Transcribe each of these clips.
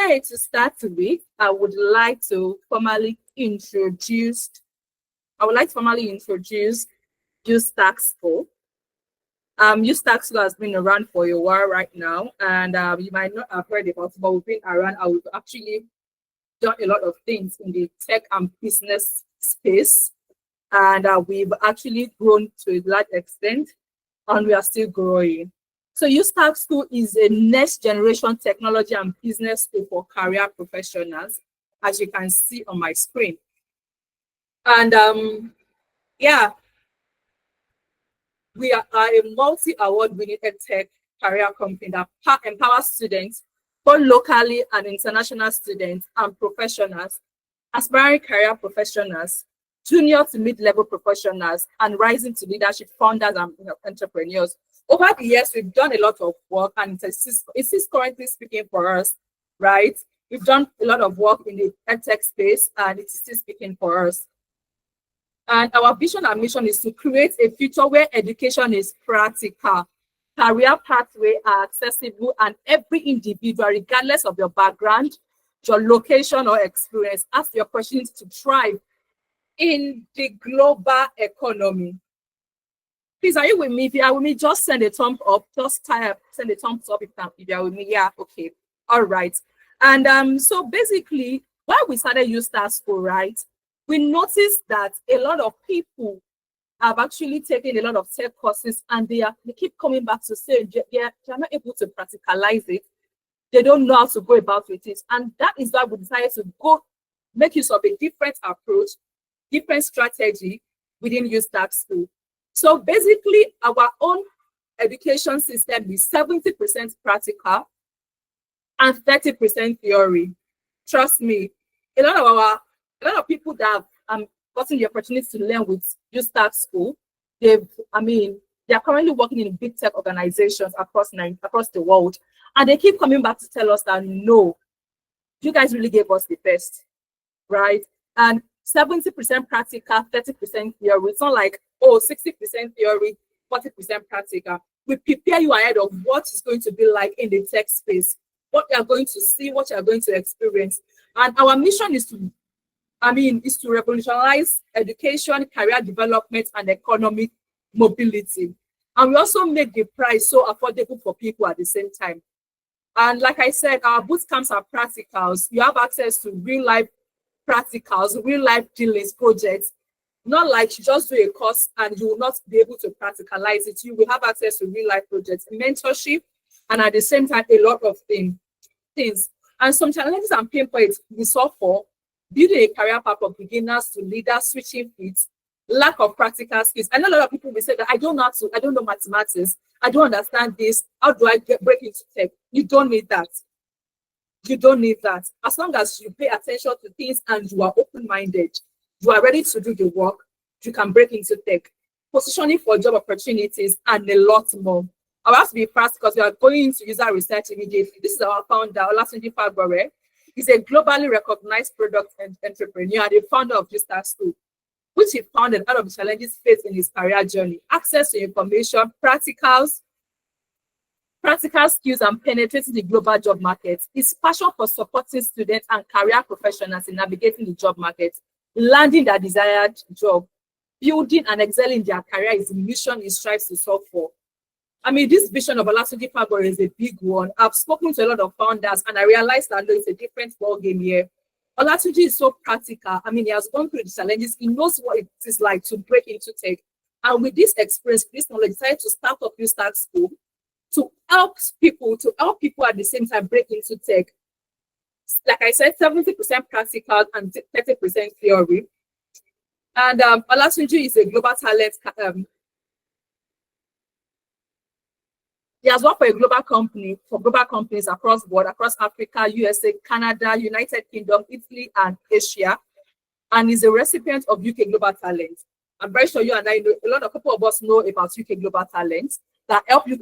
Okay, to start with, I would like to formally introduce UStackSchool. UStackSchool has been around for a while right now, and you might not have heard about it, but we've been around and we've actually done a lot of things in the tech and business space, and we've actually grown to a large extent, and we are still growing. So UStackSchool is a next generation technology and business school for career professionals, as you can see on my screen. And yeah, we are a multi-award winning edtech career company that empowers students, both locally and international students and professionals, aspiring career professionals, junior to mid-level professionals, and rising to leadership founders and entrepreneurs. Over the years, we've done a lot of work, and it is currently speaking for us, right? We've done a lot of work in the edtech space, and it is still speaking for us. And our vision and mission is to create a future where education is practical, career pathways are accessible, and every individual, regardless of your background, your location or experience, has the opportunity to thrive in the global economy. Please, are you with me? If you are with me, just send a thumb up. Just send a thumbs up if you are with me. Yeah, okay. All right. And so basically, while we started UStackSchool, right, we noticed that a lot of people have actually taken a lot of tech courses, and they keep coming back to say they're not able to practicalize it. They don't know how to go about with it. And that is why we decided to make use of a different approach, different strategy within UStackSchool. So basically, our own education system is 70% practical and 30% theory. Trust me, a lot of people that have gotten the opportunity to learn with UStackSchool, they are currently working in big tech organizations across the world, and they keep coming back to tell us that no, you guys really gave us the best, right? And 70% practical, 30% theory. It's not like, 60% theory, 40% practical. We prepare you ahead of what is going to be like in the tech space, what you are going to see, what you are going to experience. And our mission is to revolutionize education, career development, and economic mobility. And we also make the price so affordable for people at the same time. And like I said, our boot camps are practicals. You have access to real life practicals, real life dealings, projects. Not like you just do a course and you will not be able to practicalize it. You will have access to real life projects, mentorship, and at the same time, a lot of things. And some challenges and pain points we saw for building a career path for beginners to leaders, switching fields, lack of practical skills. I know a lot of people will say that I don't know mathematics, I don't understand this. How do I break into tech? You don't need that. You don't need that. As long as you pay attention to things and you are open-minded, you are ready to do the work, you can break into tech, positioning for job opportunities, and a lot more. I have to be fast because we are going into user research immediately. This is our founder, Olatunji Fagbore. He's a globally recognized product entrepreneur and the founder of UStackSchool, which he founded out of the challenges faced in his career journey: access to information, practical skills, and penetrating the global job market. His passion for supporting students and career professionals in navigating the job market, landing their desired job, building and excelling in their career is the mission he strives to solve for. This vision of Olatunji Fagbore is a big one. I've spoken to a lot of founders, and I realized that it's a different ballgame here. Olatunji is so practical. He has gone through the challenges. He knows what it is like to break into tech. And with this experience, this knowledge, decided to start up UStackSchool to help people at the same time break into tech. Like I said, 70% practical and 30% theory. And Olatunji is a global talent. He has worked for global companies across the board, across Africa, USA, Canada, United Kingdom, Italy, and Asia. And is a recipient of UK Global Talent. I'm very sure you and I know, a couple of us know about UK Global Talent that help you,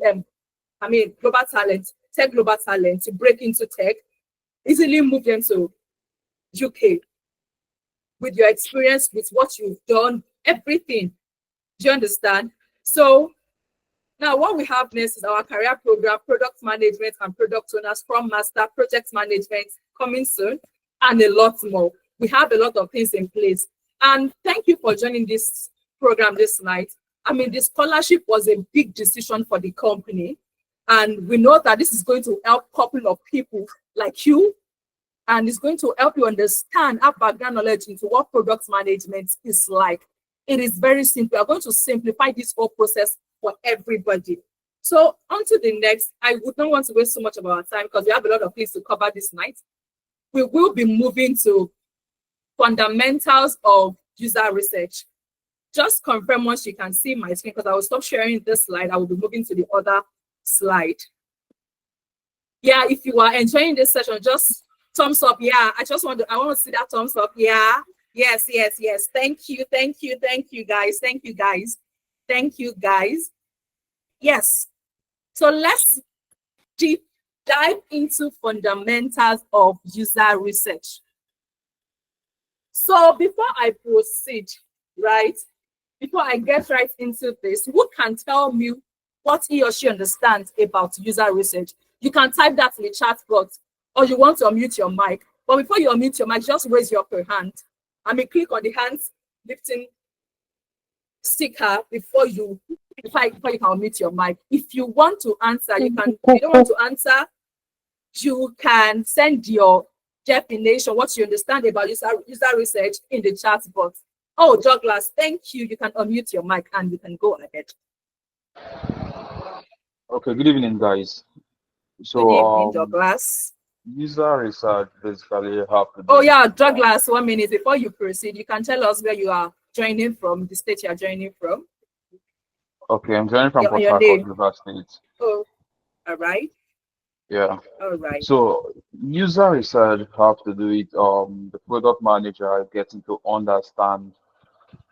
global talent, tech global talent to break into tech, easily move them to UK with your experience, with what you've done, everything. Do you understand? So now what we have next is our career program: product management and product owner, scrum master, project management, coming soon, and a lot more. We have a lot of things in place. And thank you for joining this program this night. I mean, the scholarship was a big decision for the company. And we know that this is going to help a couple of people like you, and it's going to help you understand our background knowledge into what product management is like. It is very simple. We are going to simplify this whole process for everybody. So on to the next. I would not want to waste so much of our time because we have a lot of things to cover this night. We will be moving to fundamentals of user research. Just confirm once you can see my screen, because I will stop sharing this slide. I will be moving to the other slide. Yeah, if you are enjoying this session, just thumbs up. Yeah, I want to see that thumbs up. Yeah, yes. Thank you guys. Thank you guys. Yes. So let's deep dive into fundamentals of user research. So before I proceed, right, before I get right into this, who can tell me what he or she understands about user research? You can type that in the chat box, or you want to unmute your mic. But before you unmute your mic, just raise your upper hand. I mean, click on the hands lifting sticker before you can unmute your mic. If you want to answer, you can. If you don't want to answer, you can send your definition, what you understand about user research, in the chat box. Oh, Douglas, thank you. You can unmute your mic and you can go ahead. Okay, good evening, guys. So, good evening, Douglas. User research basically have to do. Oh yeah, Douglas, 1 minute before you proceed, you can tell us where you are joining from, the state you are joining from. Okay, I'm joining from Port Harcourt, River State. Oh, all right. Yeah. All right. So user research have to do with the product manager getting to understand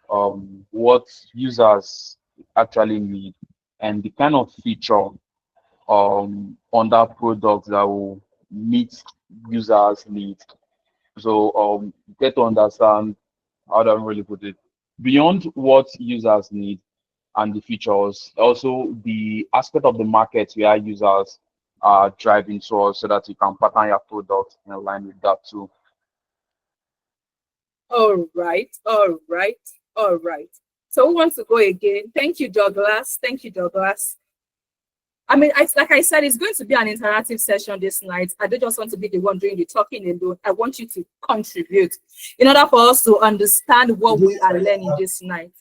what users actually need and the kind of feature on that product that will meet users' needs. So get to understand, how do I really put it, beyond what users need and the features, also the aspect of the market where users are driving towards, so that you can pattern your product in line with that too. All right. So who wants to go again? Thank you, Douglas. I mean, like I said, it's going to be an interactive session this night. I don't just want to be the one doing the talking alone. I want you to contribute in order for us to understand what we are learning this night.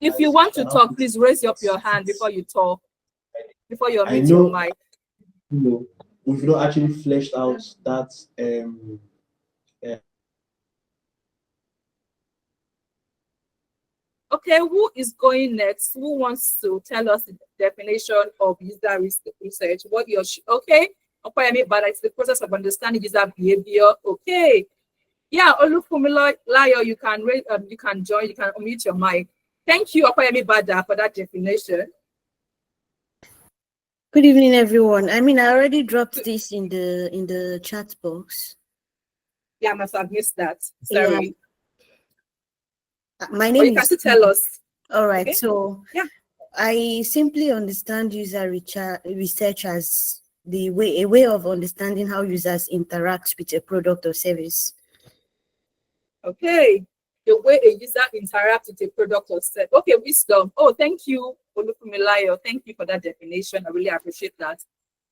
If you want to talk, please raise up your hand before you talk, before you unmute your mic. We've not actually fleshed out that. Okay, who is going next? Who wants to tell us the definition of user research? What you're okay? But it's the process of understanding user behavior. Okay. Yeah, Olufunmilayo, you can join, you can unmute your mic. Thank you, Okoyemi Bada, for that definition. Good evening, everyone. I mean, I already dropped this in the chat box. Yeah, I must have missed that. Sorry. Yeah. My name is. You can tell us. All right. Okay. So yeah, I simply understand user research as a way of understanding how users interact with a product or service. Okay, the way a user interacts with a product or service. Okay, Wisdom. Oh, thank you, Olufunmilayo. Thank you for that definition. I really appreciate that.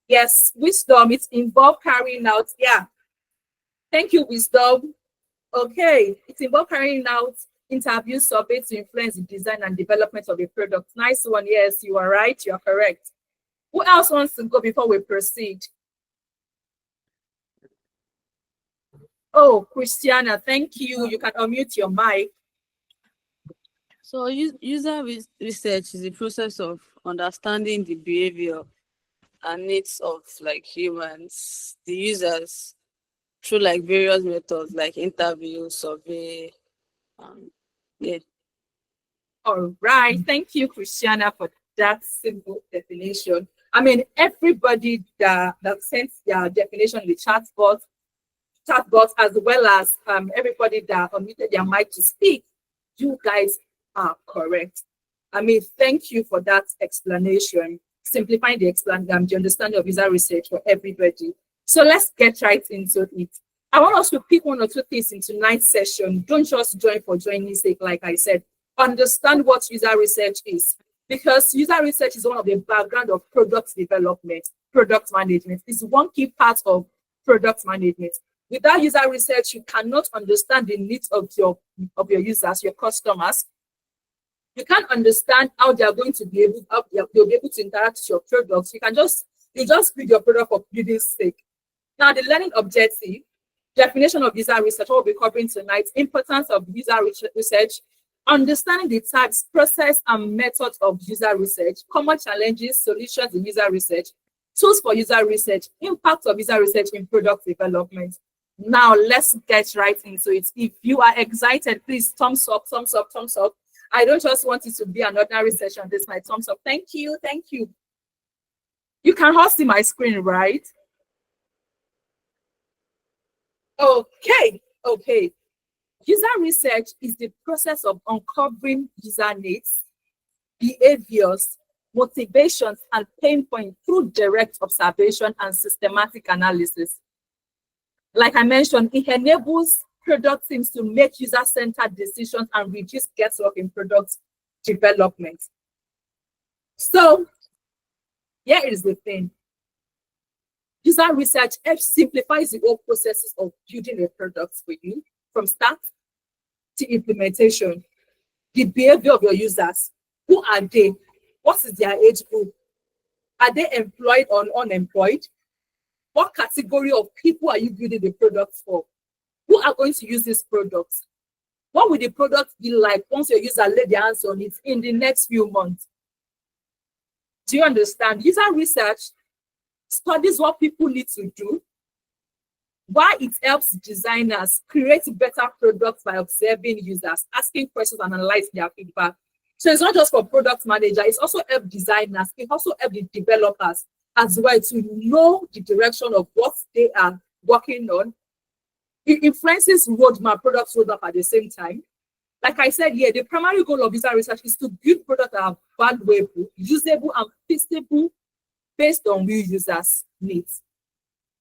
Yes, Wisdom. It's involved carrying out. Yeah. Thank you, Wisdom. Okay, it's involved carrying out interview surveys to influence the design and development of a product. Nice one. Yes, you are right. You are correct. Who else wants to go before we proceed? Oh, Christiana, thank you. You can unmute your mic. So user research is the process of understanding the behavior and needs of like humans, the users, through like various methods like interview, survey. Yeah. All right. Thank you, Christiana, for that simple definition. I mean, everybody that sent their definition in the chat box, as well as everybody that unmuted their mic to speak, you guys are correct. I mean, thank you for that explanation, simplifying the understanding of user research for everybody. So let's get right into it. I want us to pick one or two things in tonight's session. Don't just join for joining's sake, like I said. Understand what user research is, because user research is one of the background of product development, product management. It's one key part of product management. Without user research, you cannot understand the needs of your users, your customers. You can't understand how they are going to be able, they'll be able to interact with your products. You just build your product for building's sake. Now, the learning objective, definition of user research, what we'll be covering tonight, importance of user research, understanding the types, process, and methods of user research, common challenges, solutions in user research, tools for user research, impact of user research in product development. Now, let's get right into it. If you are excited, please thumbs up, thumbs up, thumbs up. I don't just want it to be an ordinary session this night. Thumbs up. Thank you. Thank you. You can all see my screen, right? Okay. User research is the process of uncovering user needs, behaviors, motivations, and pain points through direct observation and systematic analysis. Like I mentioned, it enables product teams to make user-centered decisions and reduce guesswork in product development. So here is the thing. User research simplifies the whole processes of building a product for you from start to implementation. The behavior of your users. Who are they? What is their age group? Are they employed or unemployed? What category of people are you building the product for? Who are going to use this product? What will the product be like once your user lay their hands on it in the next few months? Do you understand? User research studies what people need to do, why it helps designers create better products by observing users, asking questions, and analyzing their feedback. So it's not just for product manager, it's also help designers, it also help the developers as well to know the direction of what they are working on. It influences roadmap, product roadmap at the same time. Like I said here, the primary goal of user research is to build products that are valuable, usable, and feasible based on real users' needs.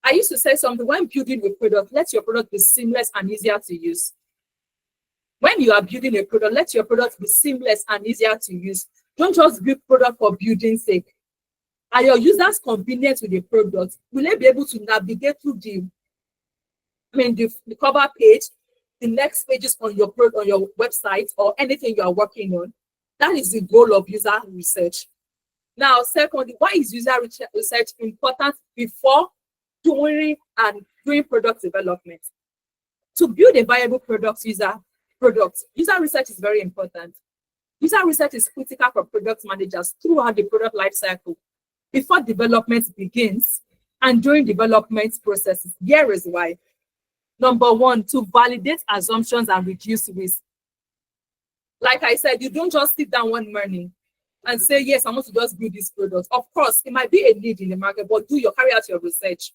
I used to say something, when building a product, let your product be seamless and easier to use. When you are building a product, let your product be seamless and easier to use. Don't just build product for building's sake. Are your users convenient with the product? Will they be able to navigate through the cover page, the next pages on your product, on your website, or anything you are working on? That is the goal of user research. Now, secondly, why is user research important before doing product development? To build a viable user research is very important. User research is critical for product managers throughout the product lifecycle, before development begins and during development processes. Here is why. Number one, to validate assumptions and reduce risk. Like I said, you don't just sit down one morning and say, yes, I want to just build this product. Of course, it might be a need in the market, but carry out your research.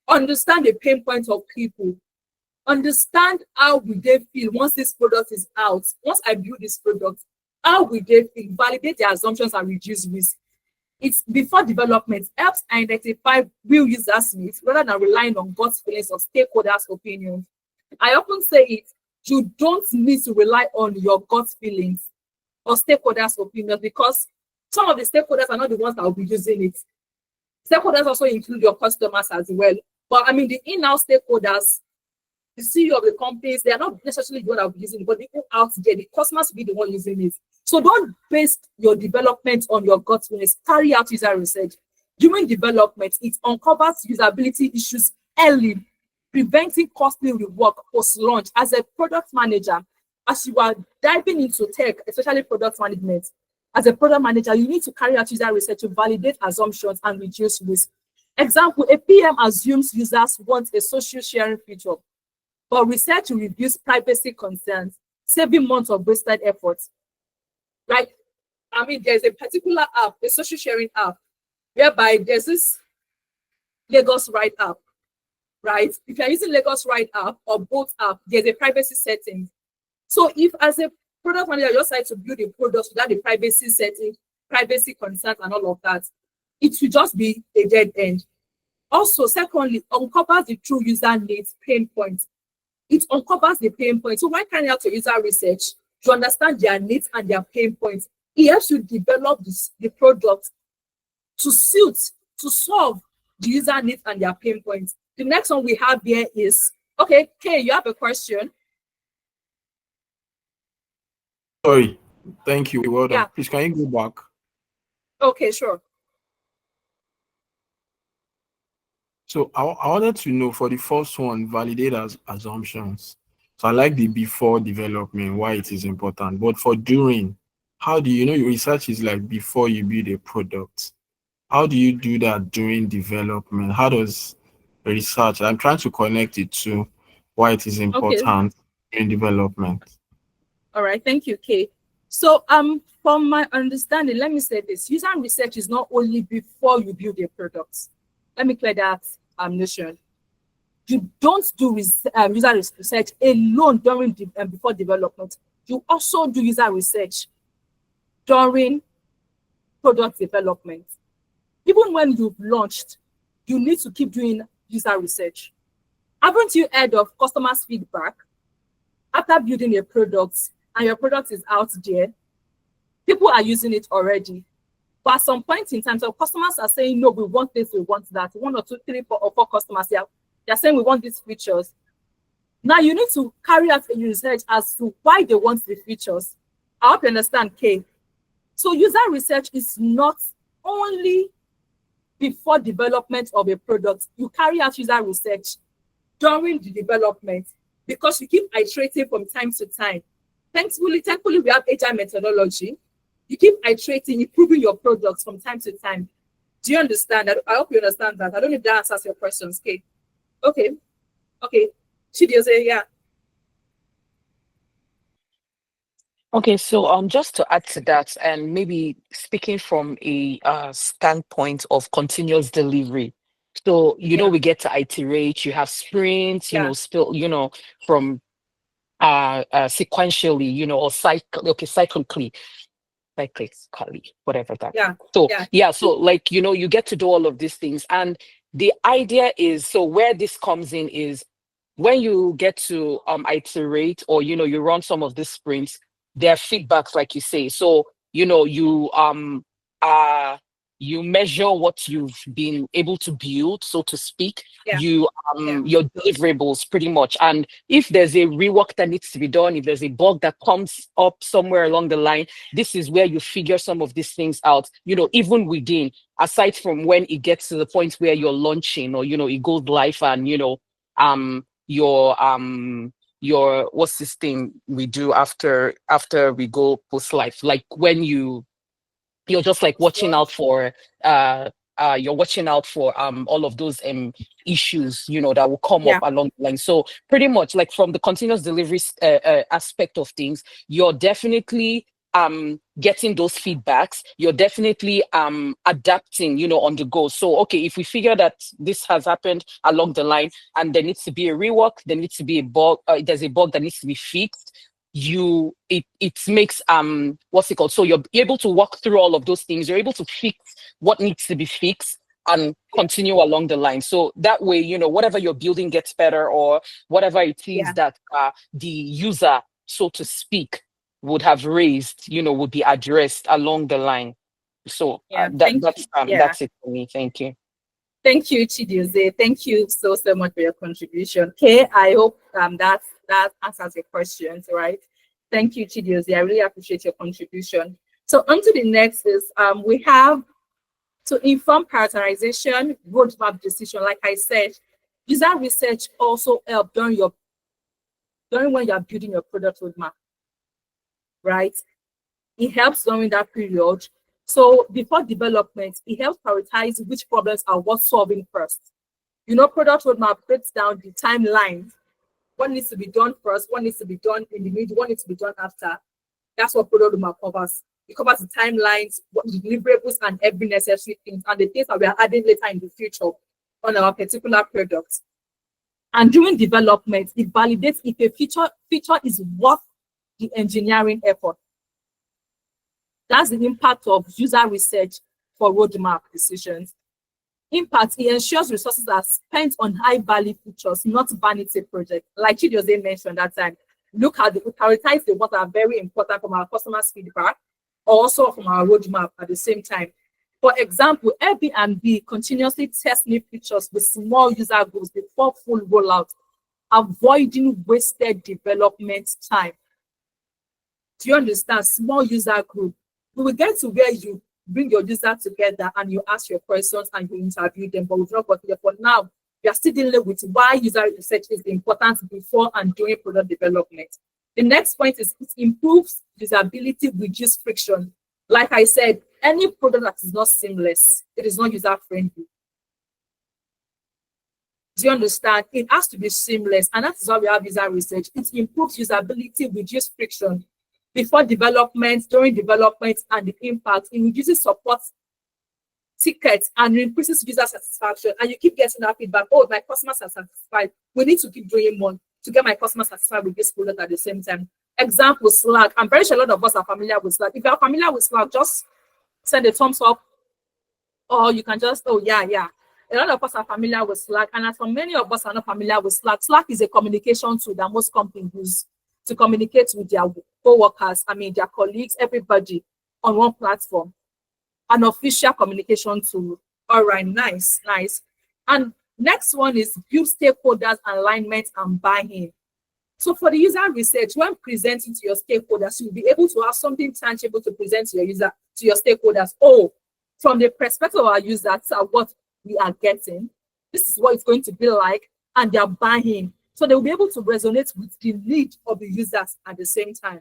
Understand the pain points of people. Understand how will they feel once this product is out. Once I build this product, how will they feel? Validate their assumptions and reduce risk. It's before development helps identify real users' needs rather than relying on gut feelings or stakeholders' opinions. I often say it, you don't need to rely on your gut feelings or stakeholders' opinions, because some of the stakeholders are not the ones that will be using it. Stakeholders also include your customers as well. But the in-house stakeholders, the CEO of the companies, they are not necessarily the one that will be using it, but the people out there, the customers will be the one using it. So don't base your development on your gut feelings. Carry out user research. During development, it uncovers usability issues early, preventing costly rework post-launch. As a product manager, as you are diving into tech, especially product management, as a product manager, you need to carry out user research to validate assumptions and reduce risk. Example, a PM assumes users want a social sharing feature, but research to reduce privacy concerns, saving months of wasted efforts. Right? There's a particular app, a social sharing app, whereby there's this Lagos Ride app, right? If you're using Lagos Ride app or Bolt app, there's a privacy setting. So if as a product manager, you decide to build a product without the privacy setting, privacy concerns and all of that, it will just be a dead end. Also, secondly, uncovers the true user needs, pain points. It uncovers the pain points. So when carrying out your user research, to understand their needs and their pain points, it helps you develop the product to suit, to solve the user needs and their pain points. The next one we have here is, okay, Kay, you have a question? Sorry, thank you. Well done. Yeah. Please, can you go back? Okay, sure. So I wanted to know for the first one, validate as assumptions. So I like the before development, why it is important. But for during, how do you know your research is like before you build a product? How do you do that during development? How does research? I'm trying to connect it to why it is important in development. All right, thank you, Kay. So from my understanding, let me say this: user research is not only before you build a product. Let me clear that notion. You don't do user research alone during before development. You also do user research during product development. Even when you've launched, you need to keep doing user research. Haven't you heard of customers' feedback after building a product and your product is out there? People are using it already. But at some point in time, so customers are saying, no, we want this, we want that. 1 or 2, 3, 4, or 4 customers here, they're saying we want these features. Now you need to carry out a research as to why they want the features. I hope you understand, Kay. So user research is not only before development of a product. You carry out user research during the development because you keep iterating from time to time. Thankfully, we have agile methodology. You keep iterating, improving your products from time to time. Do you understand that? I hope you understand that. I don't know if that answers your questions, Kate. Okay. Chidioze, yeah. Okay, so just to add to that, and maybe speaking from a standpoint of continuous delivery. So we get to iterate. You have sprints, from sequentially, or cyclically, whatever that. Yeah. So so you get to do all of these things, and the idea is, so where this comes in is when you get to iterate, or you run some of these sprints, there are feedbacks, like you say. So you measure what you've been able to build, so to speak. Your deliverables, pretty much. And if there's a rework that needs to be done, if there's a bug that comes up somewhere along the line, this is where you figure some of these things out, even within, aside from when it gets to the point where you're launching, or it goes live, and your what's this thing we do after we go post life, like when you're just like watching out for you're watching out for all of those issues that will come up along the line. So pretty much, like, from the continuous delivery aspect of things, you're definitely getting those feedbacks. You're definitely adapting on the go. So okay, if we figure that this has happened along the line and there needs to be a rework, there needs to be a bug, there's a bug that needs to be fixed, it makes what's it called, so you're able to walk through all of those things. You're able to fix what needs to be fixed and continue along the line. So that way, whatever you're building gets better, or whatever it is that the user, so to speak, would have raised, would be addressed along the line. So that's it for me. Thank you. Thank you, Chidioze. Thank you so much for your contribution. Okay, I hope that answers your questions, right? Thank you, Chidioze. I really appreciate your contribution. So on to the next is we have to inform prioritization, roadmap decision. Like I said, user research also help during when you're building your product roadmap, right? It helps during that period. So before development, it helps prioritize which problems are worth solving first. Product roadmap breaks down the timeline. What needs to be done first, what needs to be done in the middle, what needs to be done after. That's what product roadmap covers. It covers the timelines, what the deliverables, and every necessary things, and the things that we are adding later in the future on our particular product. And during development, it validates if a feature is worth the engineering effort. That's the impact of user research for roadmap decisions. Impact, it ensures resources are spent on high-value features, not vanity projects. Like Chidioze mentioned that time, we prioritize the what are very important from our customers' feedback, also from our roadmap at the same time. For example, Airbnb continuously tests new features with small user groups before full rollout, avoiding wasted development time. Do you understand? Small user group. We will get to where you bring your user together and you ask your questions and you interview them, but we've not got there. For now, we are still dealing with why user research is important before and during product development. The next point is it improves usability, reduces friction. Like I said, any product that is not seamless, it is not user-friendly. Do you understand? It has to be seamless, and that is why we have user research. It improves usability, reduces friction before development, during development, and the impact. It reduces support tickets and increases user satisfaction. And you keep getting that feedback. Oh, my customers are satisfied. We need to keep doing more to get my customers satisfied with this product at the same time. Example, Slack. I'm very sure a lot of us are familiar with Slack. If you are familiar with Slack, just send a thumbs up, or you can just, oh, yeah. A lot of us are familiar with Slack, and as for many of us are not familiar with Slack, Slack is a communication tool that most companies use to communicate with their co-workers, their colleagues, everybody on one platform. An official communication tool. All right, nice. And next one is build stakeholders, alignment, and buy-in. So for the user research, when presenting to your stakeholders, you'll be able to have something tangible to present to your stakeholders. Oh, from the perspective of our users, what we are getting, this is what it's going to be like, and they're buying. So they'll be able to resonate with the need of the users at the same time.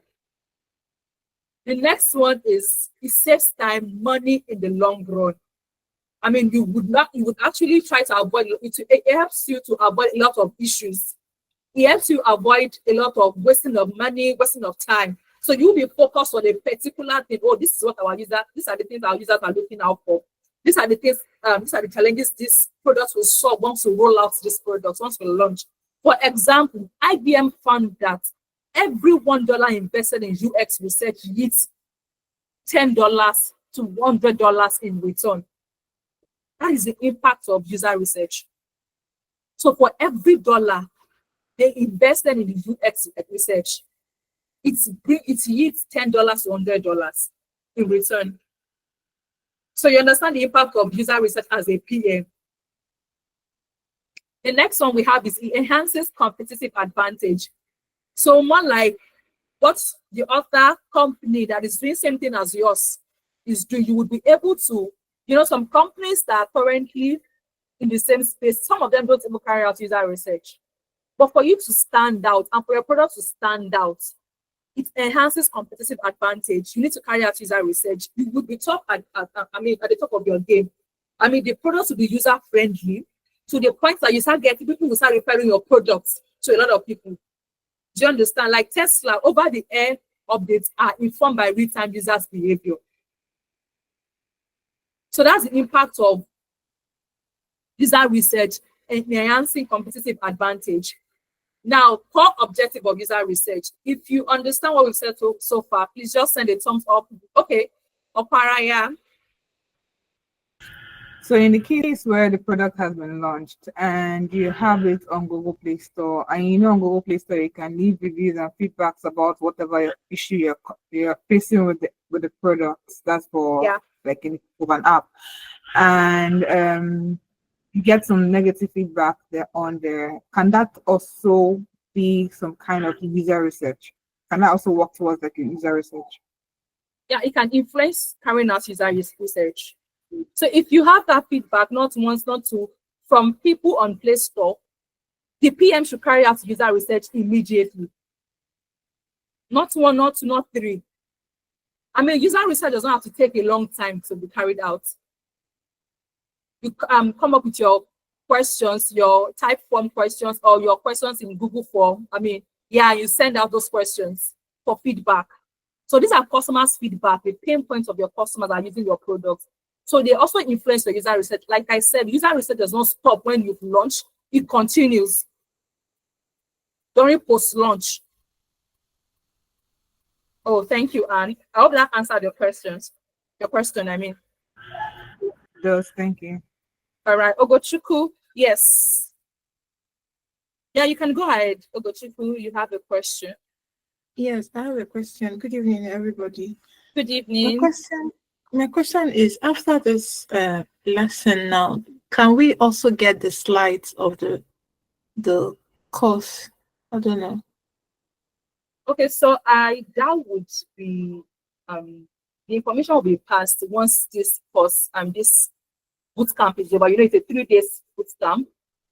The next one is it saves time, money in the long run. You would actually try to avoid it helps you to avoid a lot of issues. It helps you avoid a lot of wasting of money, wasting of time. So you'll be focused on a particular thing. Oh, this is what these are the things our users are looking out for. These are the things, these are the challenges this product will solve once we roll out this product, once we launch. For example, IBM found that every $1 invested in UX research yields $10 to $100 in return. That is the impact of user research. So for every dollar they invested in the UX research, it yields $10 to $100 in return. So you understand the impact of user research as a PM. The next one we have is it enhances competitive advantage. So more like what the other company that is doing same thing as yours is doing, you would be able to, some companies that are currently in the same space, some of them don't even carry out user research. But for you to stand out and for your product to stand out, it enhances competitive advantage. You need to carry out user research. You would be top at the top of your game. The products will be user friendly to the point that you start getting people will start referring your products to a lot of people. Do you understand? Like Tesla, over the air updates are informed by real-time users' behavior. So that's the impact of user research and enhancing competitive advantage. Now, core objective of user research. If you understand what we've said so far, please just send a thumbs up. Okay. Oparaya. So in the case where the product has been launched and you have it on Google Play Store, and on Google Play Store you can leave reviews and feedbacks about whatever issue you're facing with the products. That's for like of an app, and you get some negative feedback on there. Can that also be some kind of user research? Can that also work towards like a user research? Yeah, it can influence carrying out user research. So if you have that feedback, not once, not two, from people on Play Store, the PM should carry out user research immediately. Not one, not two, not three. User research does not have to take a long time to be carried out. You come up with your questions, your type form questions, or your questions in Google form. You send out those questions for feedback. So these are customers' feedback, the pain points of your customers are using your products. So they also influence the user research. Like I said, user research does not stop when you've launched. It continues during post-launch. Oh, thank you, Anne. I hope that answered your question. It does, thank you. All right, Ogochukwu, yes. Yeah, you can go ahead. Ogochukwu, you have a question. Yes, I have a question. Good evening, everybody. Good My evening. question is, after this lesson now, can we also get the slides of the course? I don't know. Okay, so that would be the information will be passed once this course this bootcamp is over. You know, it's a 3 days bootcamp.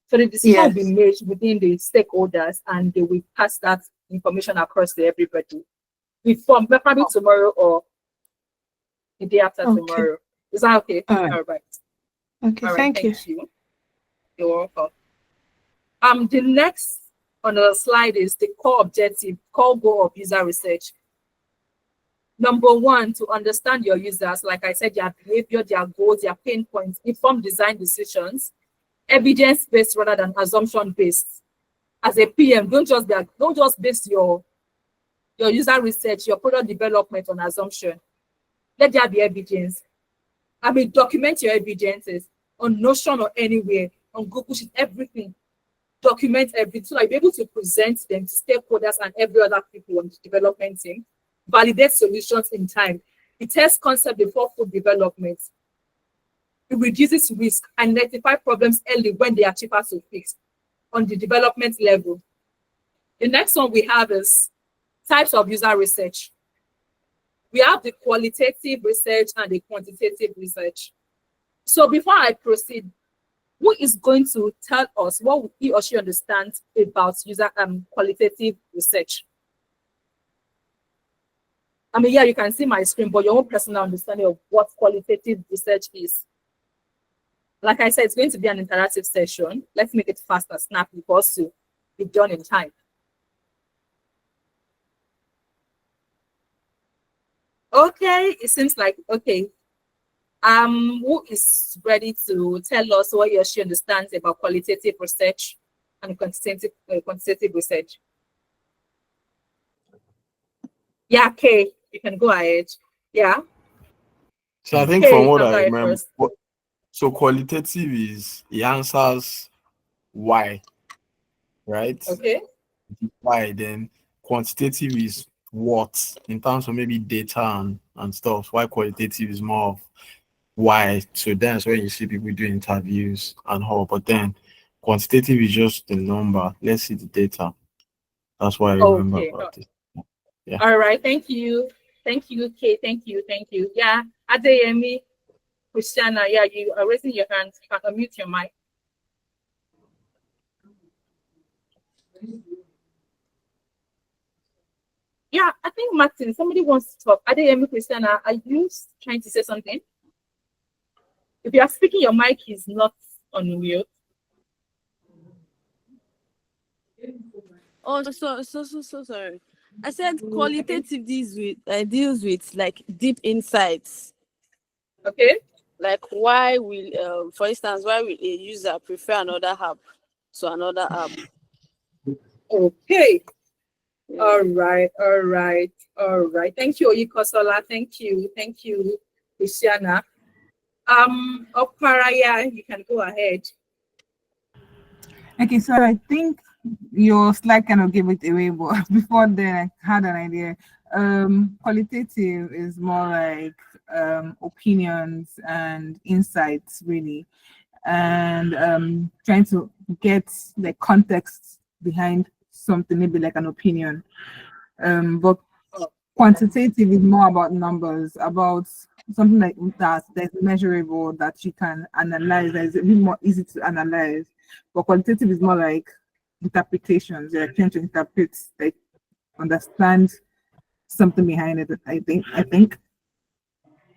So the decision will be Yes. made within the stakeholders and they will pass that information across to everybody. Before probably tomorrow or the day after Okay. tomorrow. Is that okay? All right. All right. Okay. All right, Thank you. thank you. You're welcome. The next on the slide is the core goal of user research. Number one, to understand your users, like I said, their behavior, their goals, their pain points, inform design decisions, evidence-based rather than assumption-based. As a PM, don't just base your user research, your product development on assumption. Let there be evidence. Document your evidences on Notion or anywhere, on Google Sheet, everything. Document everything so that you'll be able to present them to stakeholders and every other people on the development team. Validate solutions in time. It tests concept before full development. It reduces risk, identify problems early when they are cheaper to fix on the development level. The next one we have is types of user research. We have the qualitative research and the quantitative research. So before I proceed, who is going to tell us what he or she understands about user qualitative research? Yeah, you can see my screen, but your own personal understanding of what qualitative research is. Like I said, it's going to be an interactive session. Let's make it fast and snappy for us to be done in time. Okay, it seems like, okay. Who is ready to tell us what he or she understands about qualitative research and quantitative research? Yeah, Kay, you can go ahead. Yeah. So I think Kay, from you what can go I ahead remember, first. so qualitative is the answers why, right? Okay. Why, then quantitative is what in terms of maybe data and stuff. Why qualitative is more of why. So that's where you see people doing interviews and all. But then quantitative is just the number. Let's see the data. That's what I remember Okay. about it. Yeah. All right. Thank you. Thank you, Kay. Thank you. Thank you. Yeah. Adeyemi, Christiana, yeah, you are raising your hand. You can unmute your mic. Yeah, I think Martin, somebody wants to talk. Adeyemi, Christiana, are you trying to say something? If you are speaking, your mic is not on mute. Oh, so sorry. I said qualitative deals with like deep insights. Okay. Like why will, for instance, why will a user prefer another app to another app? Okay. Yeah. All right. Thank you, Oyikosola. Thank you, Christiana. Oparaya, you can go ahead. Okay, so I think your slide kind of gave it away, but before then I had an idea. Qualitative is more like opinions and insights, really, and trying to get the context behind something, maybe like an opinion. But quantitative is more about numbers, about something like that's measurable, that you can analyze, that is a bit more easy to analyze. But qualitative is more like interpretations. You're trying to interpret, like understand something behind it. I think.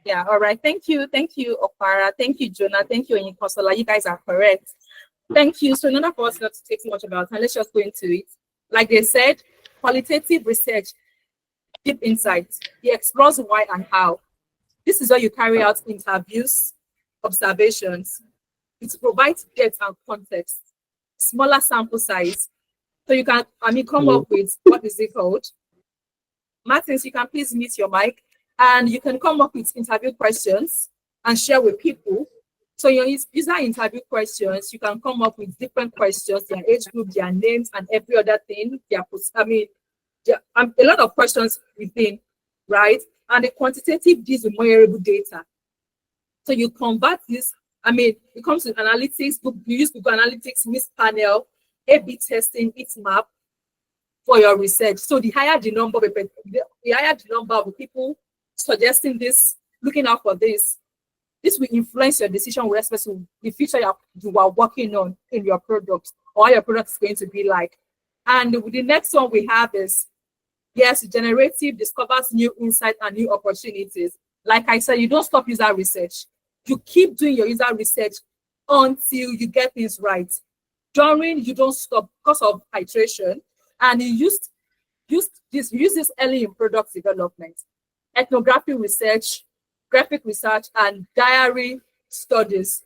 Yeah, all right. Thank you, Opara. Thank you, Jonah. Thank you, Oyikosola. You guys are correct. Thank you. So in order for us not to take too much about time, let's just go into it. Like they said, qualitative research, deep insights. It explores why and how. This is where you carry out interviews, observations. It provides depth and context, smaller sample size. So you can, come up with, what is it called? Martins, you can please mute your mic, and you can come up with interview questions and share with people So your user interview questions, you can come up with different questions, their age group, their names, and every other thing. A lot of questions within, right? And the quantitative gives you measurable data. So you convert this, it comes with analytics, you use Google Analytics, Mixpanel, A/B testing, its map for your research. So the higher the number of people suggesting this, looking out for this will influence your decision with respect to the feature you are working on in your product, or your product is going to be like. And the next one we have is, yes, generative discovers new insight and new opportunities. Like I said, you don't stop user research. You keep doing your user research until you get things right. During, you don't stop because of iteration. And you use this early in product development, ethnographic research, graphic research, and diary studies.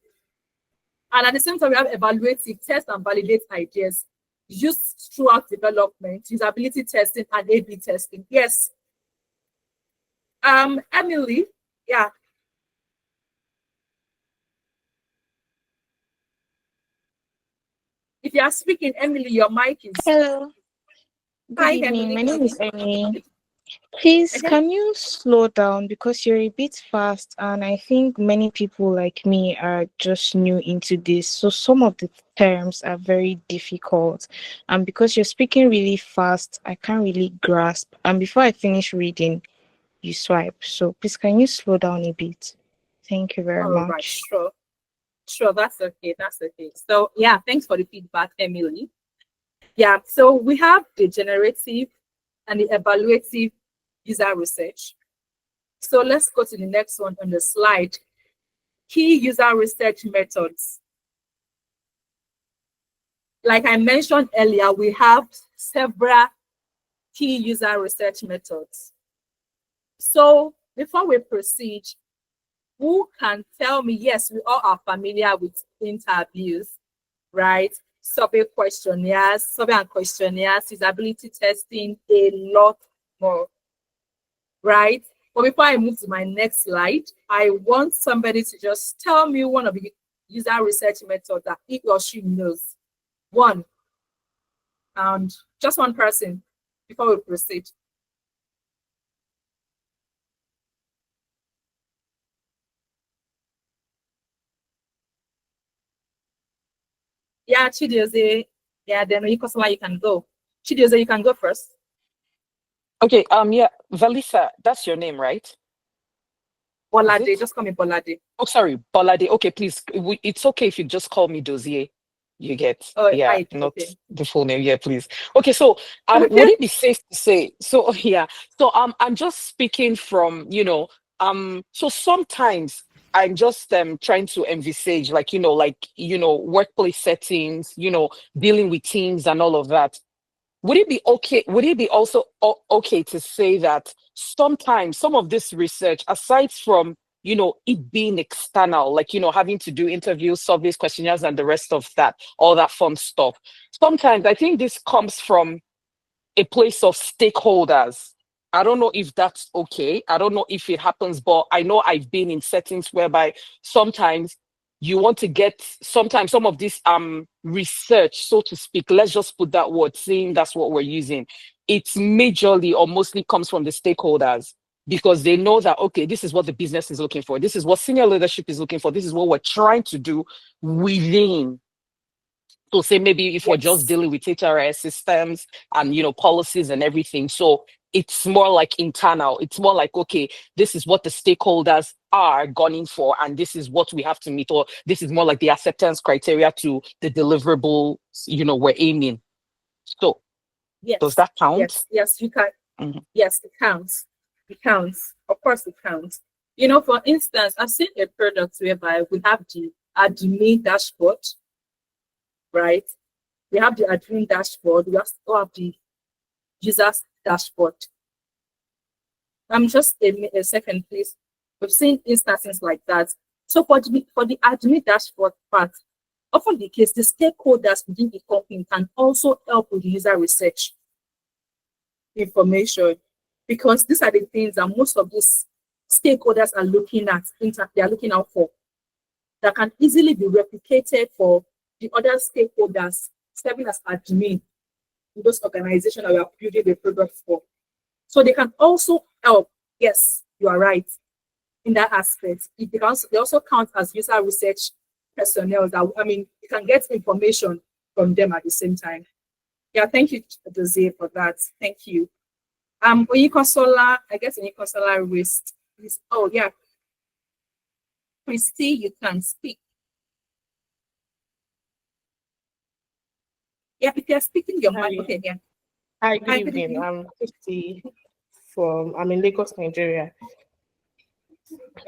And at the same time, we have evaluative, test and validate ideas used throughout development, usability testing, and A/B testing. Yes. Emily, yeah. If you are speaking, Emily, your mic is. Hello. Good Hi, evening. Emily. My name is Emily. Please, can you slow down because you're a bit fast, and I think many people like me are just new into this. So some of the terms are very difficult, and because you're speaking really fast, I can't really grasp. And before I finish reading, you swipe. So please, can you slow down a bit? Thank you very All right, much. sure, that's okay. So yeah, thanks for the feedback, Emily. Yeah, so we have the generative and the evaluative user research. So let's go to the next one on the slide. Key user research methods. Like I mentioned earlier, we have several key user research methods. So before we proceed, who can tell me, yes, we all are familiar with interviews, right? Survey and questionnaires, usability testing, a lot more, right? But before I move to my next slide, I want somebody to just tell me one of the user research methods that he or she knows. One, and just one person before we proceed. Yeah, Chidioze. Yeah, then you can go. Chidioze, you can go first. Okay, yeah, Valisa, that's your name, right? Bolade, just call me Bolade. Oh, sorry, Bolade. Okay, please, it's okay if you just call me Dozier. You get, yeah, not okay. the full name. Yeah, please. Okay, so Okay. would it be safe to say? So yeah, so I'm just speaking from so sometimes I'm just trying to envisage like workplace settings, dealing with teams and all of that. Would it be okay? Would it be also okay to say that sometimes some of this research, aside from it being external, like having to do interviews, surveys, questionnaires, and the rest of that, all that fun stuff, sometimes I think this comes from a place of stakeholders. I don't know if that's okay. I don't know if it happens, but I know I've been in settings whereby sometimes you want to get sometimes some of this research, so to speak, let's just put that word, saying that's what we're using. It's majorly or mostly comes from the stakeholders because they know that, okay, this is what the business is looking for. This is what senior leadership is looking for. This is what we're trying to do within. So say maybe if we're just dealing with HRS systems and policies and everything. So it's more like internal. It's more like, okay, this is what the stakeholders are gunning for, and this is what we have to meet, or this is more like the acceptance criteria to the deliverable, we're aiming. So yes, does that count? Yes, you can. Mm-hmm. Yes, it counts. It counts. Of course, it counts. For instance, I've seen a product whereby we have the admin dashboard, right? We have the admin dashboard. We also have the user's dashboard. Just a second, please. We've seen instances like that. So for the admin dashboard part, often the case, the stakeholders within the company can also help with user research information, because these are the things that most of these stakeholders are looking at, they are looking out for. that can easily be replicated for the other stakeholders serving as admin in those organizations that we are building the product for. So they can also help. Yes, you are right in that aspect. They also count as user research personnel that, I mean, you can get information from them at the same time. Yeah, thank you, Dozie, for that. Thank you. Oyinkansola, I guess Oyinkansola raised this. Oh, yeah. Christy, you can speak. Yeah, if you're speaking your mic, okay, yeah. Hi, good evening. I'm Christy I'm in Lagos, Nigeria.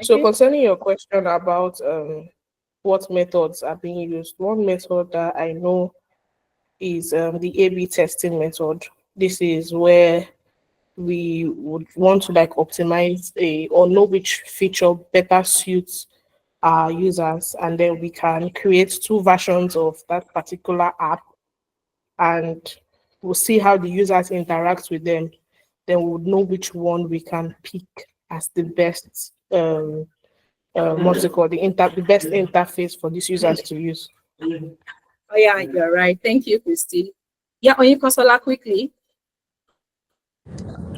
So concerning your question about what methods are being used, one method that I know is the A/B testing method. This is where we would want to like optimize or know which feature better suits our users, and then we can create two versions of that particular app, and we'll see how the users interact with them. Then we'll know which one we can pick as the best what's it called, the best interface for these users to use. Oh yeah, you're right. Thank you, Christy. Yeah, Oyinkansola, quickly.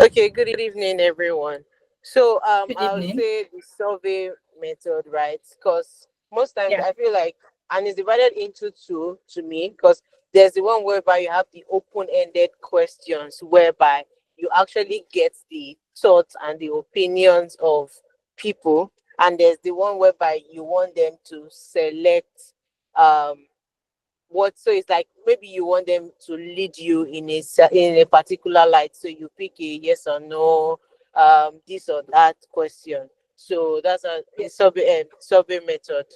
Okay, good evening, everyone. So Good I'll evening. say the survey method, right? Because most times Yeah. I feel like, and it's divided into two to me, because there's the one whereby you have the open-ended questions, whereby you actually get the thoughts and the opinions of people, and there's the one whereby you want them to select so it's like maybe you want them to lead you in a particular light, so you pick a yes or no, this or that question. So that's a survey method.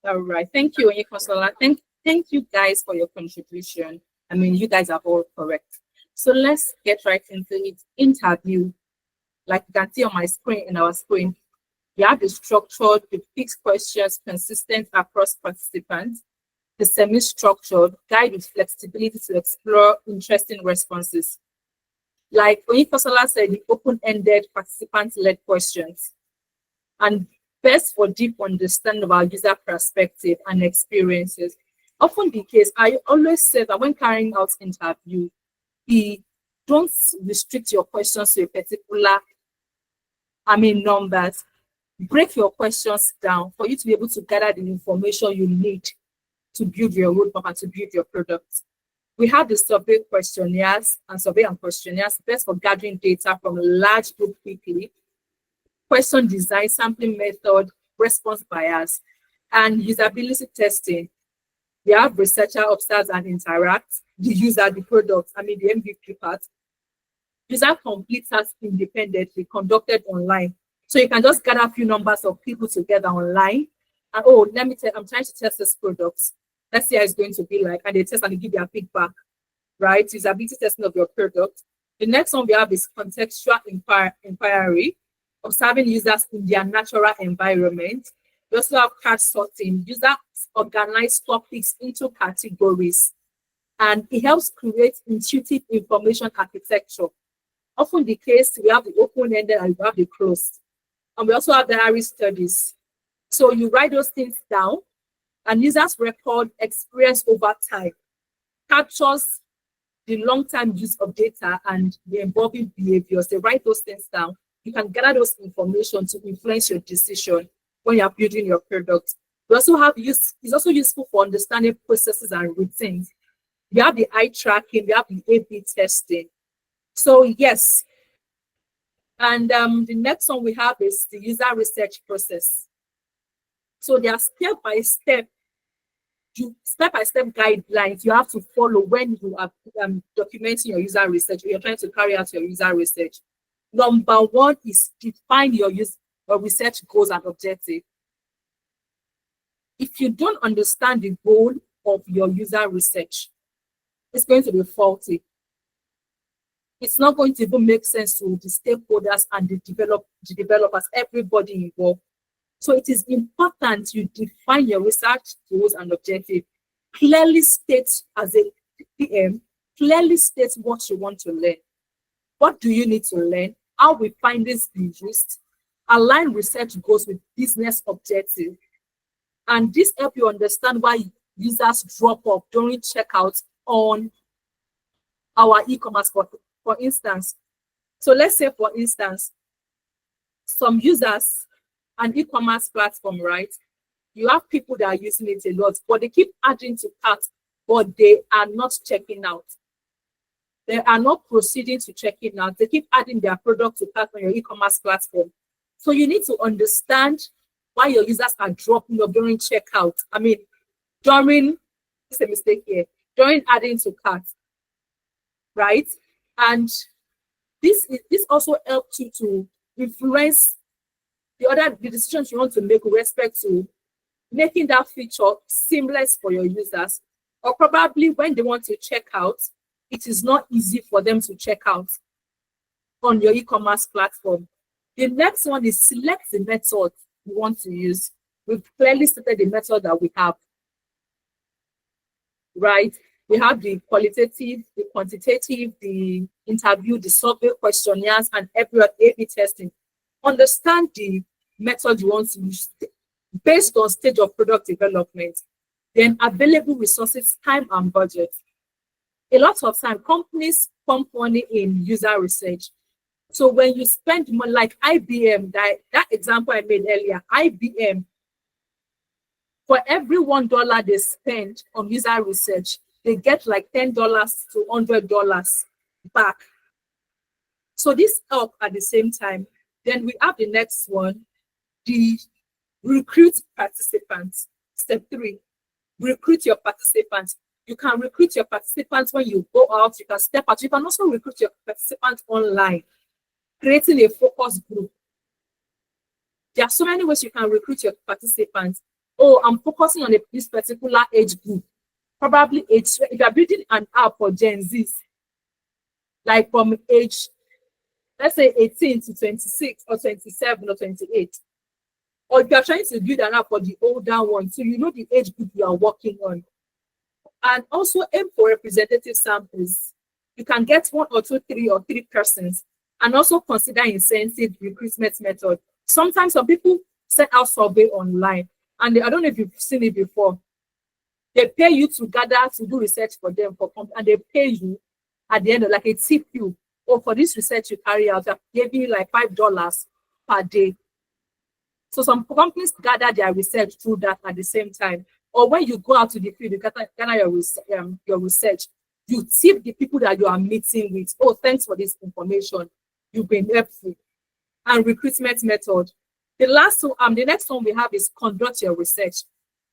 All right. Thank you, Oyinkansola. Thank you guys for your contribution. I mean, you guys are all correct. So let's get right into it. Interview. Like you can see on my screen, in our screen, you have the structured, the fixed questions consistent across participants, the semi-structured, guide with flexibility to explore interesting responses. Like Oyinkansola said, the open-ended participant-led questions. And best for deep understanding of our user perspective and experiences. Often the case, I always say that when carrying out interview, don't restrict your questions to a particular, numbers. Break your questions down for you to be able to gather the information you need to build your roadmap and to build your product. We have the survey and questionnaires, best for gathering data from a large group quickly, question design, sampling method, response bias, and usability testing. We have researcher observes and interacts, the user, the product, the MVP part. User complete tasks independently, conducted online. So you can just gather a few numbers of people together online. And I'm trying to test this product. Let's see how it's going to be like. And they test and they give their feedback, right? Usability testing of your product. The next one we have is contextual inquiry, observing users in their natural environment. We also have card sorting. Users organize topics into categories, and it helps create intuitive information architecture. Often the case, we have the open-ended and we have the closed. And we also have diary studies. So you write those things down, and users record experience over time, captures the long-term use of data and the evolving behaviors. They write those things down. You can gather those information to influence your decision when you're building your product. We also have it's also useful for understanding processes and routines. We have the eye tracking, we have the A/B testing. So yes. And the next one we have is the user research process. So there are step-by-step guidelines you have to follow when you are documenting your user research, or you're trying to carry out your user research. Number one is define your research goals and objectives. If you don't understand the goal of your user research, it's going to be faulty. It's not going to even make sense to the stakeholders and the developers, everybody involved. So it is important you define your research goals and objectives. Clearly state as a PM, clearly state what you want to learn. What do you need to learn? How will findings be used? Align research goals with business objectives. And this helps you understand why users drop off during checkout on our e-commerce, for instance. So let's say, for instance, some users, an e-commerce platform, right? You have people that are using it a lot, but they keep adding to cart, but they are not checking out. They are not proceeding to checking out. They keep adding their product to cart on your e-commerce platform. So you need to understand why your users are dropping off during checkout. I mean, during, it's a mistake here, during adding to cart, right? And this also helps you to influence the decisions you want to make with respect to making that feature seamless for your users, or probably when they want to check out, it is not easy for them to check out on your e-commerce platform. The next one is select the method you want to use. We've clearly stated the method that we have, right? We have the qualitative, the quantitative, the interview, the survey questionnaires, and every A/B testing. Understand the method you want to use based on stage of product development, then available resources, time, and budget. A lot of time, companies pump money in user research. So when you spend money, like IBM, that example I made earlier, IBM, for every $1 they spend on user research, they get like $10 to $100 back. So this help at the same time. Then we have the next one, the recruit participants. Step 3, recruit your participants. You can recruit your participants when you go out, you can step out. You can also recruit your participants online, creating a focus group. There are so many ways you can recruit your participants. Oh, I'm focusing on this particular age group. Probably age, if you're building an app for Gen Zs, like from age, let's say 18 to 26 or 27 or 28. Or if you're trying to build an app for the older one, so you know the age group you are working on. And also aim for representative samples. You can get 1 or 2, 3 or 3 persons, and also consider incentive recruitment method. Sometimes some people send out survey online, and I don't know if you've seen it before. They pay you to gather to do research for them and they pay you at the end of like a tip you. Or for this research you carry out, they're giving you like $5 per day. So some companies gather their research through that at the same time. Or when you go out to the field, you gather your research, you tip the people that you are meeting with. Oh, thanks for this information. You've been helpful. And recruitment method. The next one we have is conduct your research.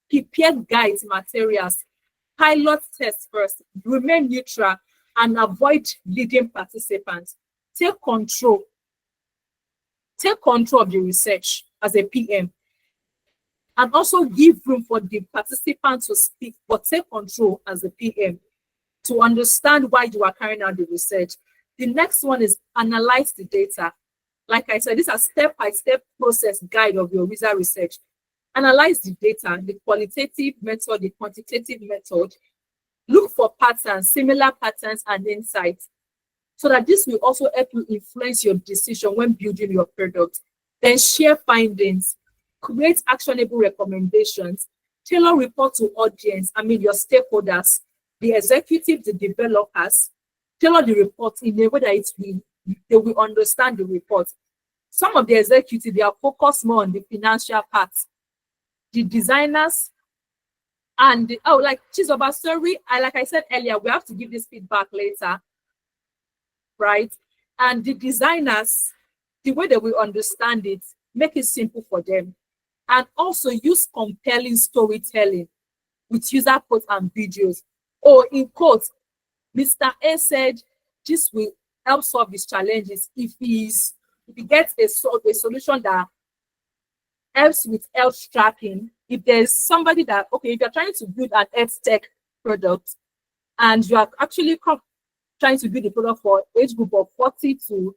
Prepare guides, materials, pilot test first, remain neutral, and avoid leading participants. Take control. Take control of the research as a PM. And also give room for the participants to speak, but take control as a PM to understand why you are carrying out the research. The next one is analyze the data. Like I said, this is a step-by-step process guide of your user research. Analyze the data, the qualitative method, the quantitative method. Look for patterns, similar patterns, and insights, so that this will also help you influence your decision when building your product. Then share findings, create actionable recommendations, tailor report to audience, your stakeholders, the executive, the developers. Tailor the report in a way that they will understand the report. Some of the executives, they are focused more on the financial part. The designers and like Chizoba, sorry, like I said earlier, we have to give this feedback later, right? And the designers, the way that we understand it, make it simple for them. And also use compelling storytelling with user quotes and videos. Or in quotes, Mr. A said this will help solve his challenges if he gets a solution that helps with health tracking. If there's somebody that, okay, if you're trying to build an health tech product and you are actually trying to build a product for age group of 40 to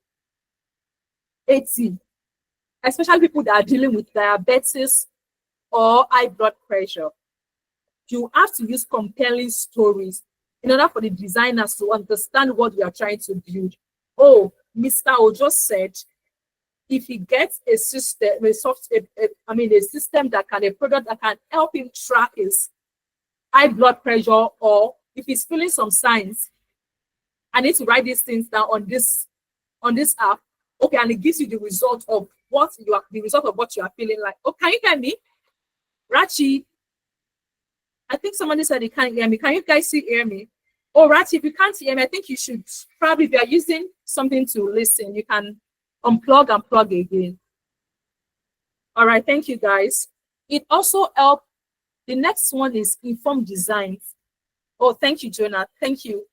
80, especially people that are dealing with diabetes or high blood pressure, you have to use compelling stories in order for the designers to understand what you are trying to build. Oh, Mr. O just said if he gets a system, a system that can, a product that can help him track his high blood pressure, or if he's feeling some signs, I need to write these things down on this app. Okay, and it gives you the result of what you are feeling like. Oh, can you hear me? Rachi, I think somebody said they can't hear me. Can you guys hear me? Oh, Rachi, if you can't hear me, I think you should probably, if you are using something to listen, you can unplug and plug again. All right, thank you guys. It also helps. The next one is informed designs. Oh, thank you, Jonah. Thank you.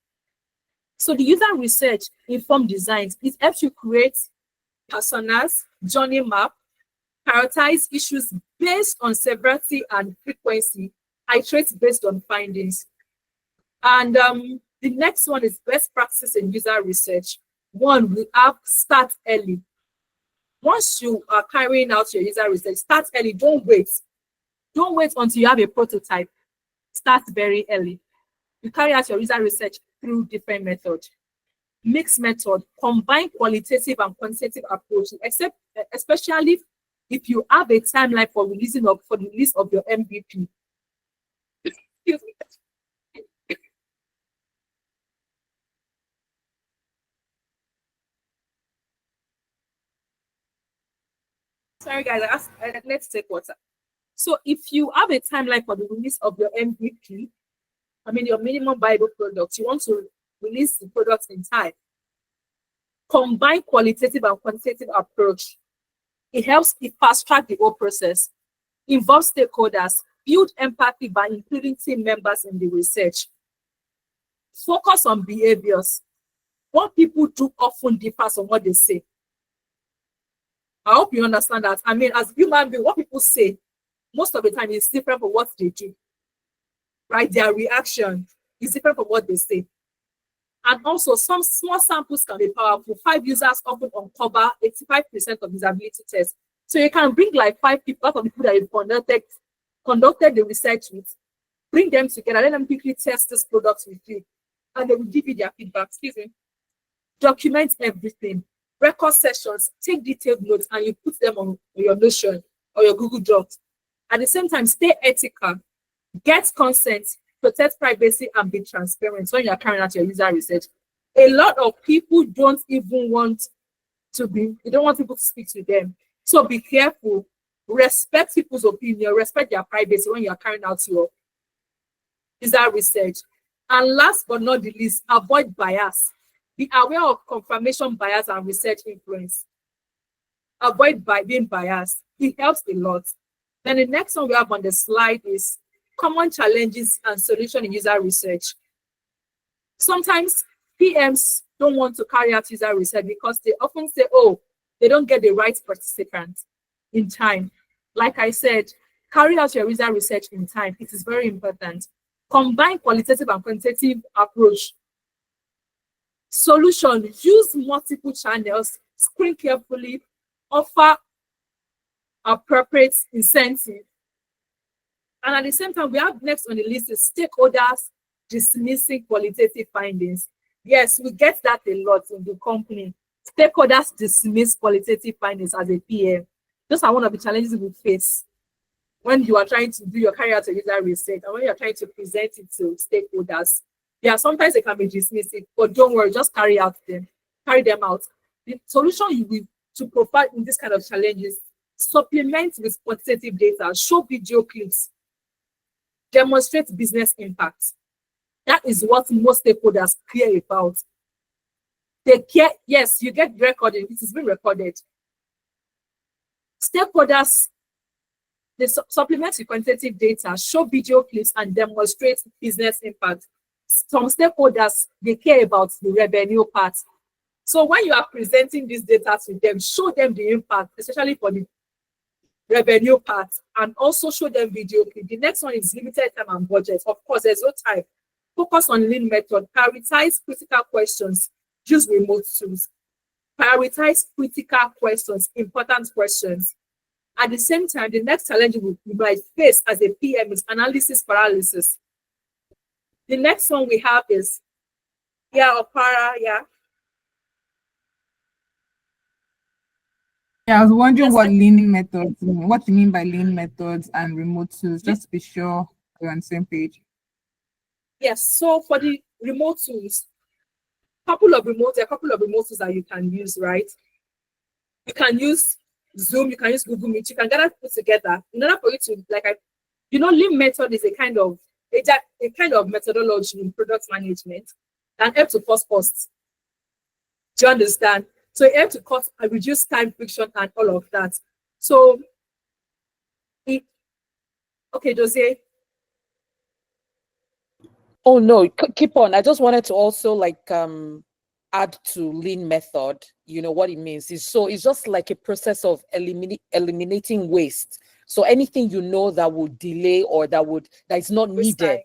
So the user research informed designs, it helps you create personas, journey map, prioritize issues based on severity and frequency, iterate based on findings. And the next one is best practice in user research. One, we have start early. Once you are carrying out your user research, start early. Don't wait. Don't wait until you have a prototype. Start very early. You carry out your user research through different methods. Mixed method, combine qualitative and quantitative approaches, especially if you have a timeline for the release of your MVP. Excuse me. Sorry, guys, let's take water. So if you have a timeline for the release of your MVP, your minimum viable product, you want to release the product in time, combine qualitative and quantitative approach. It helps fast track the whole process, involve stakeholders, build empathy by including team members in the research. Focus on behaviors. What people do often differs from what they say. I hope you understand that. As human beings, what people say most of the time is different from what they do. Right? Their reaction is different from what they say. And also, some small samples can be powerful. 5 users often uncover 85% of usability tests. So you can bring like 5 people out of the people that you've conducted the research with, bring them together, let them quickly test this product with you, and they will give you their feedback. Excuse me. Document everything. Record sessions, take detailed notes, and you put them on your Notion or your Google Docs. At the same time, stay ethical, get consent, protect privacy, and be transparent when you are carrying out your user research. A lot of people don't want people to speak to them. So be careful, respect people's opinion, respect their privacy when you are carrying out your user research. And last but not the least, avoid bias. Be aware of confirmation bias and research influence. Avoid being biased. It helps a lot. Then the next one we have on the slide is common challenges and solution in user research. Sometimes PMs don't want to carry out user research because they often say, oh, they don't get the right participant in time. Like I said, carry out your user research in time. It is very important. Combine qualitative and quantitative approach. Solution, use multiple channels, screen carefully, offer appropriate incentive. And at the same time, we have next on the list is stakeholders dismissing qualitative findings. Yes, we get that a lot in the company. Stakeholders dismiss qualitative findings as a PM. Those are one of the challenges we face when you are trying to do your carry out user research and when you are trying to present it to stakeholders. Yeah, sometimes they can be dismissive, but don't worry, just carry them out. The solution you will to provide in this kind of challenges, supplement with quantitative data, show video clips, demonstrate business impact. That is what most stakeholders care about. They care, yes, you get recording, it is being recorded. Stakeholders, they supplement with quantitative data, show video clips, and demonstrate business impact. Some stakeholders, they care about the revenue part. So when you are presenting this data to them, show them the impact, especially for the revenue part, and also show them video clip. The next one is limited time and budget. Of course, there's no time. Focus on lean method. Prioritize critical questions. Use remote tools. Prioritize critical questions, important questions. At the same time, the next challenge you might face as a PM is analysis paralysis. The next one we have is, Yeah, I was wondering what lean methods, what you mean by lean methods and remote tools, just to be sure we're on the same page. Yes, so for the remote tools, there are a couple of remote tools that you can use, right? You can use Zoom, you can use Google Meet, you can gather people together in order for you to lean method is a kind of methodology in product management that helps to cut costs. Do you understand? So it helps to cut and reduce time friction and all of that. So okay, Jose. Oh no, keep on. I just wanted to also add to lean method. You know what it means is, so it's just like a process of eliminating waste. So anything that would delay or that is not needed,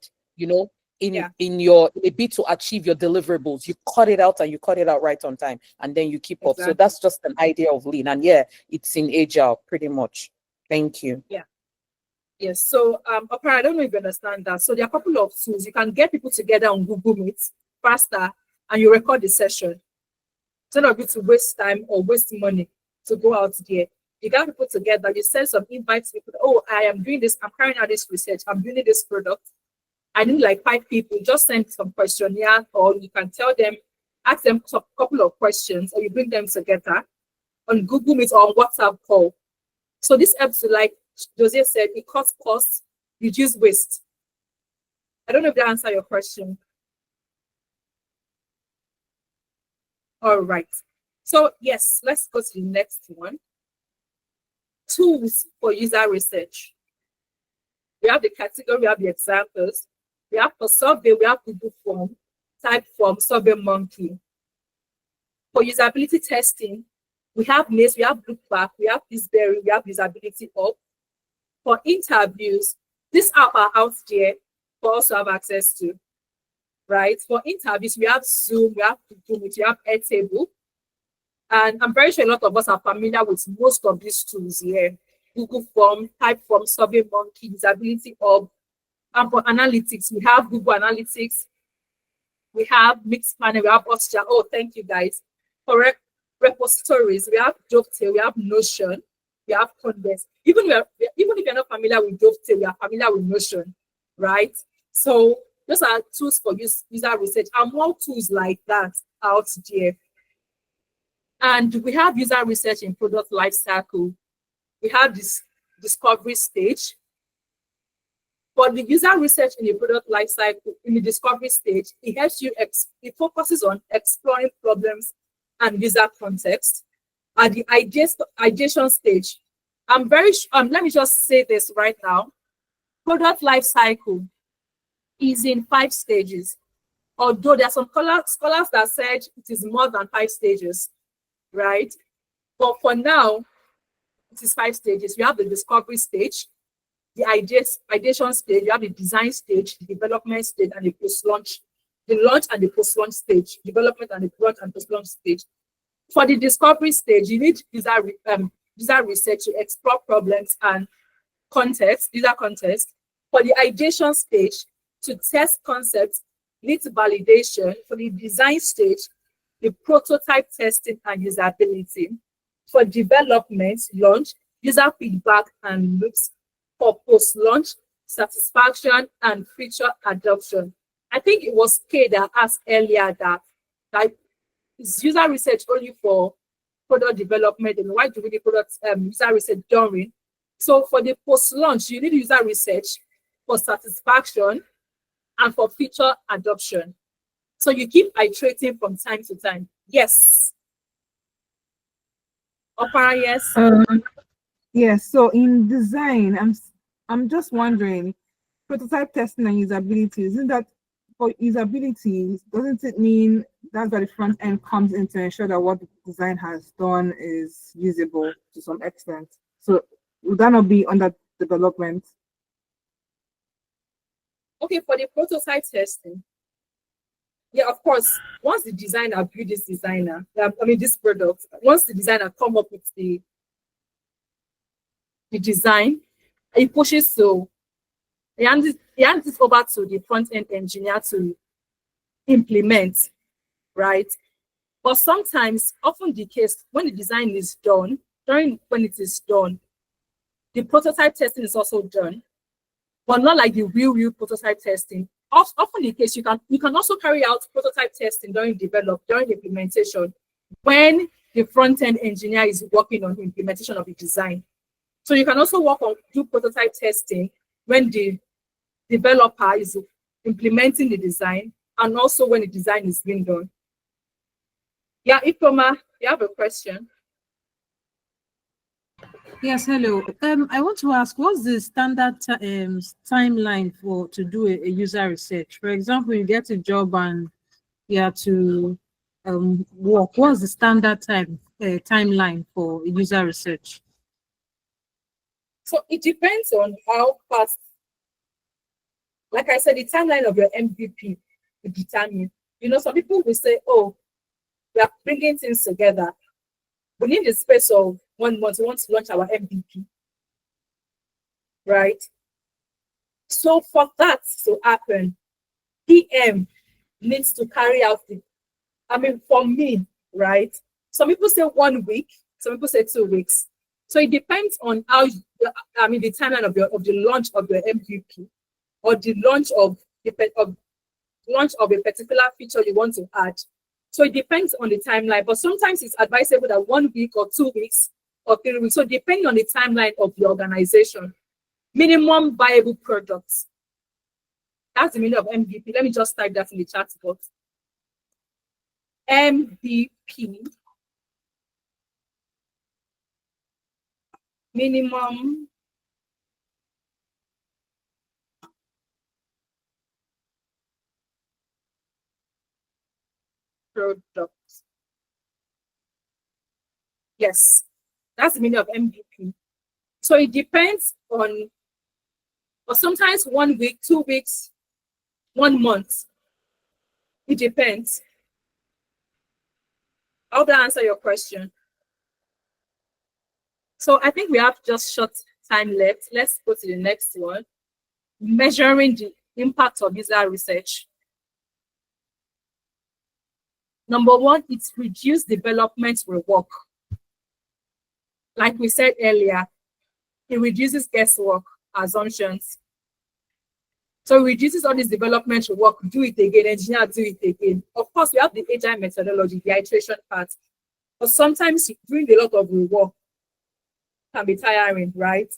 in a bid to achieve your deliverables, you cut it out, and you cut it out right on time, and then you keep up. So that's just an idea of lean, and yeah, it's in agile pretty much. Thank you. Yeah. Yes. So I don't know if you understand that. So there are a couple of tools. You can get people together on Google Meet faster, and you record the session. Instead of you to waste time or waste money to go out there, you get people together. You send some invites to people. Oh, I am doing this. I'm carrying out this research. I'm doing this product. I need like 5 people. Just send some questionnaire, or you can tell them, ask them a couple of questions, or you bring them together on Google Meet or on WhatsApp call. So this helps to, like Jose said, it cuts costs, reduce waste. I don't know if that answers your question. All right. So yes, let's go to the next one. Tools for user research. We have the category, we have the examples. We have for survey, we have Google Form, Typeform, SurveyMonkey. For usability testing, we have Maze, we have Loopback, we have Pisberry, we have Usability Hub. For interviews, these apps are out there for us to have access to, right? For interviews, we have Zoom, we have Google Meet, we have Airtable. And I'm very sure a lot of us are familiar with most of these tools here. Google Form, Typeform, SurveyMonkey, Usability Hub. And for analytics, we have Google Analytics, we have Mixpanel, we have Hotjar. Oh, thank you guys. For repositories, we have Dovetail, we have Notion, we have Condense. Even if you're not familiar with Dovetail, we are familiar with Notion, right? So those are tools for user research, and more tools like that out there. And we have user research in product lifecycle. We have this discovery stage. For the user research in the product lifecycle, in the discovery stage, it helps you, it focuses on exploring problems and user context. At the ideation stage, I'm very let me just say this right now. Product lifecycle is in 5 stages, although there are some scholars that said it is more than 5 stages, right? But for now, it is 5 stages. You have the discovery stage, the ideation stage, you have the design stage, the development stage, and the post-launch, the launch and the post-launch stage, development and the launch and post-launch stage. For the discovery stage, you need user research to explore problems and user context. For the ideation stage, to test concepts, need validation. For the design stage, the prototype testing and usability. For development, launch, user feedback and loops. For post-launch, satisfaction and feature adoption. I think it was Kay that asked earlier that is user research only for product development, and why do we need product user research during? So for the post-launch, you need user research for satisfaction and for feature adoption. So you keep iterating from time to time. Yes. Opera, yes. Yes. So in design, I'm just wondering, prototype testing and usability, isn't that for usability? Doesn't it mean that's where the front end comes in to ensure that what the design has done is usable to some extent? So would that not be under development? Okay, for the prototype testing, yeah, of course, once the designer build this product, once the designer come up with the design, he pushes to, he hands it over to the front-end engineer to implement, right? But sometimes, often the case, when the design is done, during when it is done, the prototype testing is also done, but not like the real prototype testing. Often the case, you can also carry out prototype testing during implementation when the front-end engineer is working on the implementation of the design. So you can also do prototype testing when the developer is implementing the design and also when the design is being done. Yeah, Ifoma, you have a question? Yes, hello. I want to ask, what's the standard timeline to do a user research? For example, you get a job and you have to work. What's the standard timeline for user research? So it depends on how fast. Like I said, the timeline of your MVP will determine. Some people will say, "Oh, we are bringing things together. We need the space of 1 month. We want to launch our MVP." Right? So for that to happen, PM needs to carry out for me, right? Some people say 1 week, some people say 2 weeks. So it depends on how, the timeline of the launch of your MVP or the launch of a particular feature you want to add. So it depends on the timeline, but sometimes it's advisable that 1 week or 2 weeks or 3 weeks. So depending on the timeline of the organization, minimum viable products. That's the meaning of MVP. Let me just type that in the chat box. MVP, minimum products. Yes, that's the meaning of MVP. So it depends on, or sometimes 1 week, 2 weeks, 1 month. It depends. I hope that answer your question. So I think we have just short time left. Let's go to the next one. Measuring the impact of user research. Number one, it's reduced development rework. Like we said earlier, it reduces guesswork, assumptions. So it reduces all this development work, do it again, engineer, do it again. Of course, we have the agile methodology, the iteration part. But sometimes doing a lot of rework can be tiring, right?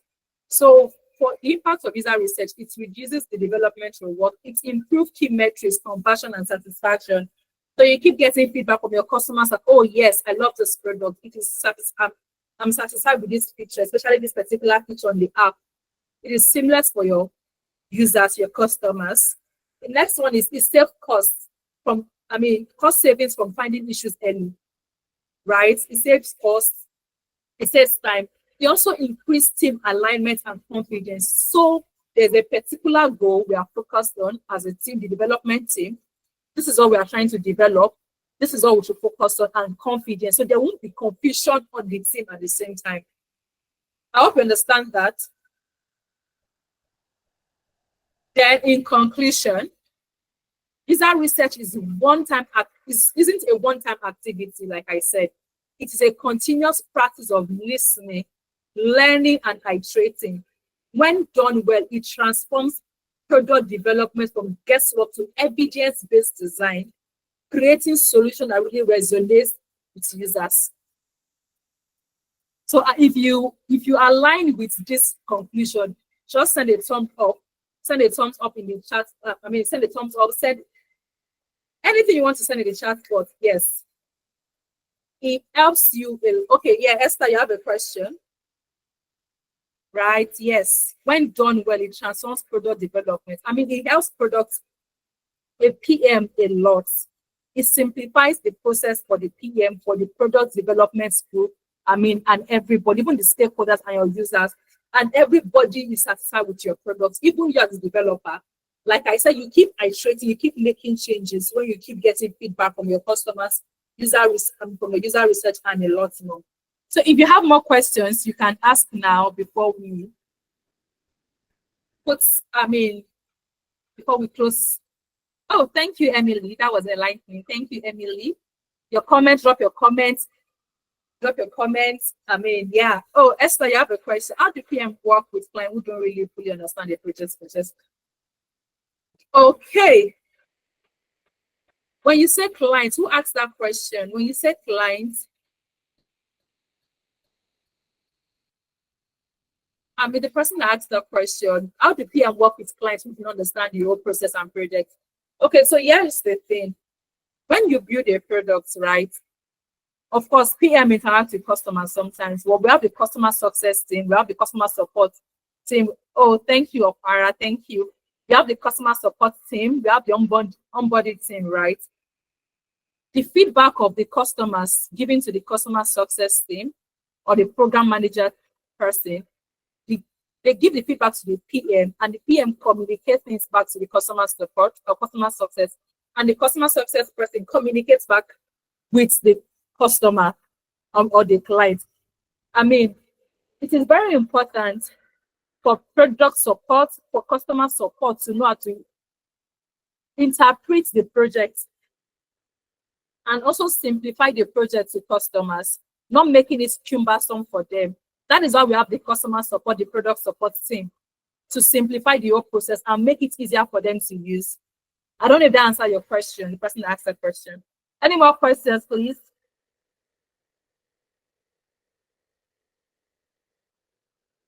So for the impact of user research, it reduces the development rework. It improves key metrics, conversion and satisfaction. So you keep getting feedback from your customers that, oh yes, I love this product. It is I'm satisfied with this feature, especially this particular feature on the app. It is seamless for your users, your customers. The next one is save costs cost savings from finding issues early, right? It saves costs, it saves time. It also increase team alignment and confidence. So there's a particular goal we are focused on as a team, the development team. This is what we are trying to develop. This is what we should focus on, and confidence. So there won't be confusion on the team at the same time. I hope you understand that. Then in conclusion, user research isn't a one-time activity, like I said. It is a continuous practice of listening, learning, and iterating. When done well, it transforms product development from guesswork to evidence-based design, creating solutions that really resonate with users. So if you align with this conclusion, just send a thumbs up. Send a thumbs up in the chat. Send a thumbs up. Send anything you want to send in the chat box. Yes. It helps you. Okay, yeah, Esther, you have a question. Right, yes. When done well, it transforms product development. It helps a PM a lot. It simplifies the process for the PM, for the product development group, and everybody, even the stakeholders and your users, and everybody is satisfied with your products, even you as a developer. Like I said, you keep iterating, you keep making changes when you keep getting feedback from your customers, from the user research, and a lot more. So if you have more questions, you can ask now before we close. Oh, thank you, Emily. That was enlightening. Thank you, Emily. Drop your comments. drop your comments. I mean, yeah. Oh, Esther, you have a question. How do PM work with clients who don't really fully understand the process? Okay. When you say clients, who asked that question? When you say clients, I mean, the person that asked that question, how do PM work with clients who don't understand the whole process and project? Okay, so here's the thing. When you build a product, right? Of course, PM interact with customers sometimes. Well, we have the customer success team, we have the customer support team. Oh, thank you, Opara. Thank you. We have the customer support team, we have the onboarding team, right? The feedback of the customers given to the customer success team or the program manager person, they give the feedback to the PM, and the PM communicates things back to the customer support or customer success, and the customer success person communicates back with the customer or the client. I mean, it is very important for product support, for customer support to know how to interpret the project and also simplify the project to customers, not making it cumbersome for them. That is why we have the customer support, the product support team, to simplify the whole process and make it easier for them to use. I don't know if that answers your question, the person that asked that question. Any more questions, please?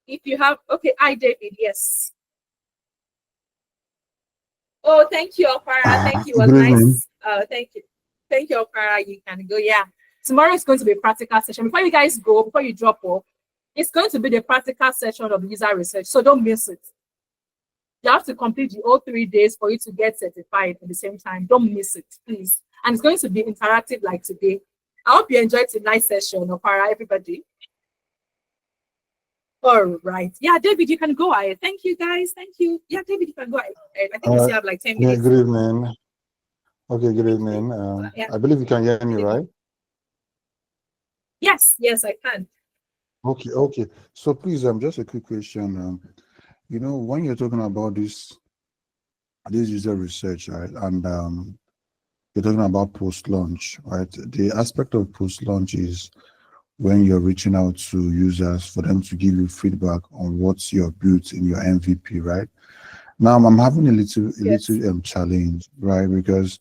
If you have, okay, hi, David, yes. Oh, thank you, Opara. Thank you. It was Good evening. nice. Thank you. Thank you, Opara. You can go. Yeah. Tomorrow is going to be a practical session. Before you guys go, before you drop off, it's going to be the practical session of user research. So don't miss it. You have to complete the all 3 days for you to get certified at the same time. Don't miss it, please. And it's going to be interactive like today. I hope you enjoyed tonight's session, Opara, everybody. All right. Yeah, David, you can go ahead. Thank you, guys. Thank you. Yeah, David, you can go ahead. I think we still have like 10 Yeah, minutes. good evening. Okay, good evening. Yeah. I believe you can hear me, right? Yes, yes, I can. Okay. So please, just a quick question. You know, when you're talking about this user research, right, and you're talking about post-launch, right? The aspect of post-launch is when you're reaching out to users for them to give you feedback on what you built in your MVP, right? Now I'm having a little challenge, right? Because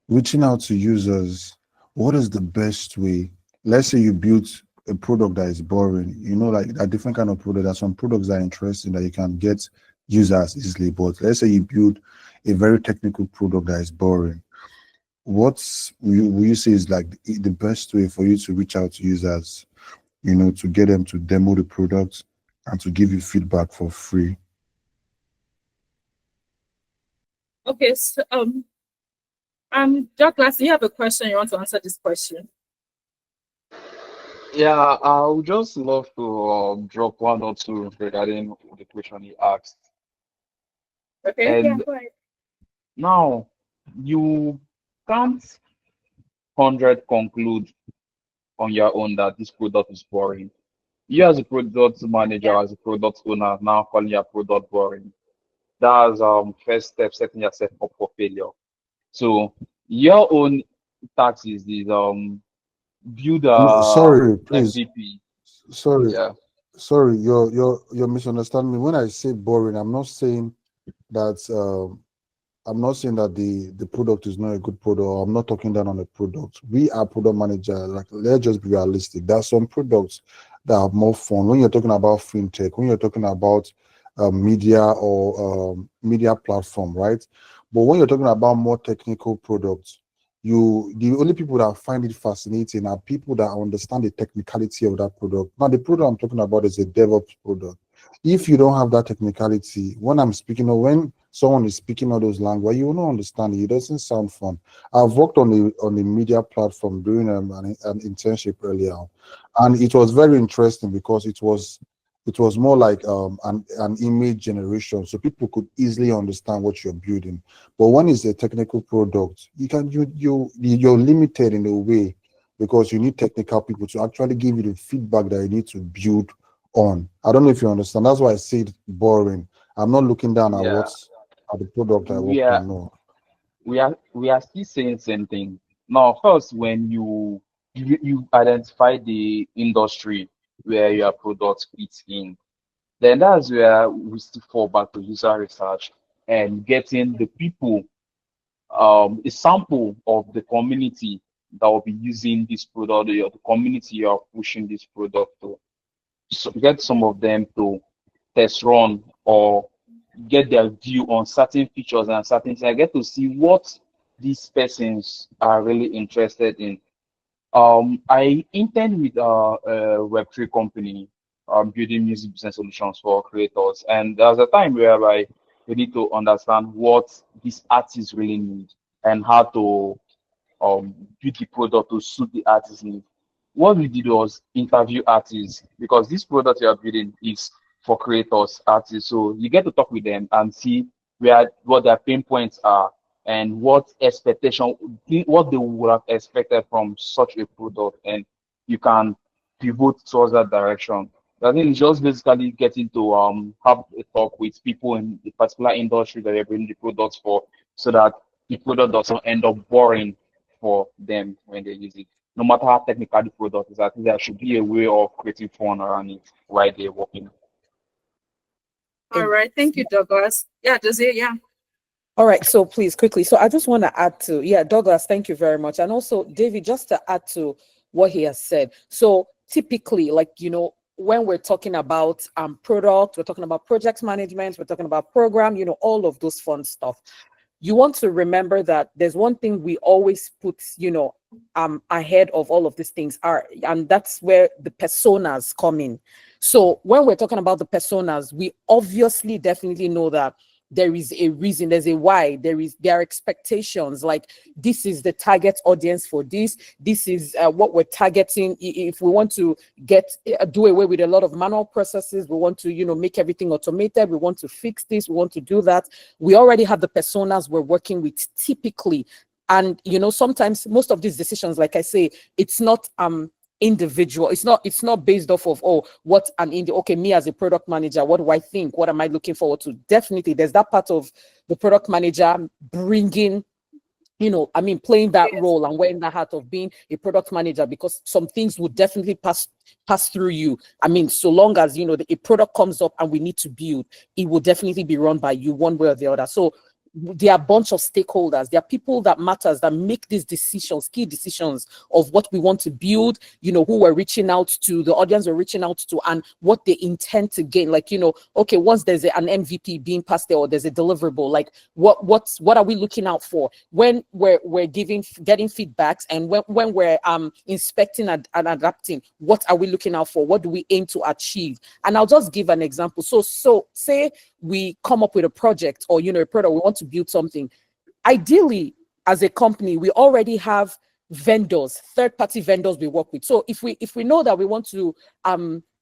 reaching out to users, what is the best way? Let's say you built a product that is boring, you know, like a different kind of product. There's some products that are interesting that you can get users easily, but let's say you build a very technical product that is boring. What will you say is like the best way for you to reach out to users, you know, to get them to demo the product and to give you feedback for free? Okay, so Douglas, you have a question, you want to answer this question? Yeah, I would just love to drop one or two regarding the question he asked. Okay, yeah, And go ahead. now you can't 100 conclude on your own that this product is boring. You as a product manager, as a product owner, now calling your product boring. That's first step, setting yourself up for failure. So your own task is build Sorry, please. MVP. Sorry, Yeah. sorry, you're misunderstanding me. When I say boring, I'm not saying that the product is not a good product, or I'm not talking down on the product. We are product manager, like let's just be realistic. There are some products that are more fun. When you're talking about fintech, when you're talking about media or media platform, right? But when you're talking about more technical products, the only people that find it fascinating are people that understand the technicality of that product. Now, the product I'm talking about is a DevOps product. If you don't have that technicality, when I'm speaking or when someone is speaking all those language, you will not understand it. It doesn't sound fun. I've worked on the media platform during an internship earlier, and it was very interesting because it was more like an image generation, so people could easily understand what you're building. But when it's a technical product, you're limited in a way because you need technical people to actually give you the feedback that you need to build on. I don't know if you understand. That's why I said boring. I'm not looking down at Yeah. at the product I We worked are on. No. we are still saying same thing. Now, first, when you you identify the industry where your product fits in. Then that's where we still fall back to user research and getting the people, a sample of the community that will be using this product, or the community you are pushing this product to. So get some of them to test run or get their view on certain features and certain things. I get to see what these persons are really interested in. I intern with a Web3 company, building music business solutions for creators. And there's a time whereby we need to understand what these artists really need and how to build the product to suit the artist's needs. What we did was interview artists because this product you are building is for creators, artists. So you get to talk with them and see what their pain points are and what expectation, what they would have expected from such a product, and you can pivot towards that direction. I think it's just basically getting to have a talk with people in the particular industry that you're building the products for, so that the product doesn't end up boring for them when they use it. No matter how technical the product is, I think there should be a way of creating fun around it while they're working. All right, thank you, Douglas. Yeah, Dozie, yeah. All right, so please quickly. So I just want to add to, yeah, Douglas, thank you very much. And also, David, just to add to what he has said. So typically, like, when we're talking about product, we're talking about project management, we're talking about program, all of those fun stuff. You want to remember that there's one thing we always put, ahead of all of these things and that's where the personas come in. So when we're talking about the personas, we obviously definitely know that there is a reason, there's a why, there are expectations, like this is the target audience for this is what we're targeting. If we want to do away with a lot of manual processes, we want to make everything automated, we want to fix this, we want to do that. We already have the personas we're working with typically. And sometimes most of these decisions, like I say, it's not individual, it's not based off of okay, me as a product manager, what do I think, what am I looking forward to? Definitely there's that part of the product manager bringing, playing that role and wearing the hat of being a product manager, because some things would definitely pass through you. So long as a product comes up and we need to build, it will definitely be run by you one way or the other. So there are a bunch of stakeholders. There are people that matters, that make these decisions, key decisions of what we want to build, who we're reaching out to, the audience we're reaching out to, and what they intend to gain. Like, okay, once there's an MVP being passed there, or there's a deliverable, like what are we looking out for when we're getting feedbacks, and when we're inspecting and adapting, what are we looking out for? What do we aim to achieve? And I'll just give an example. So say we come up with a project, or a product, we want to build something. Ideally, as a company, we already have vendors, third-party vendors we work with. So if we know that we want to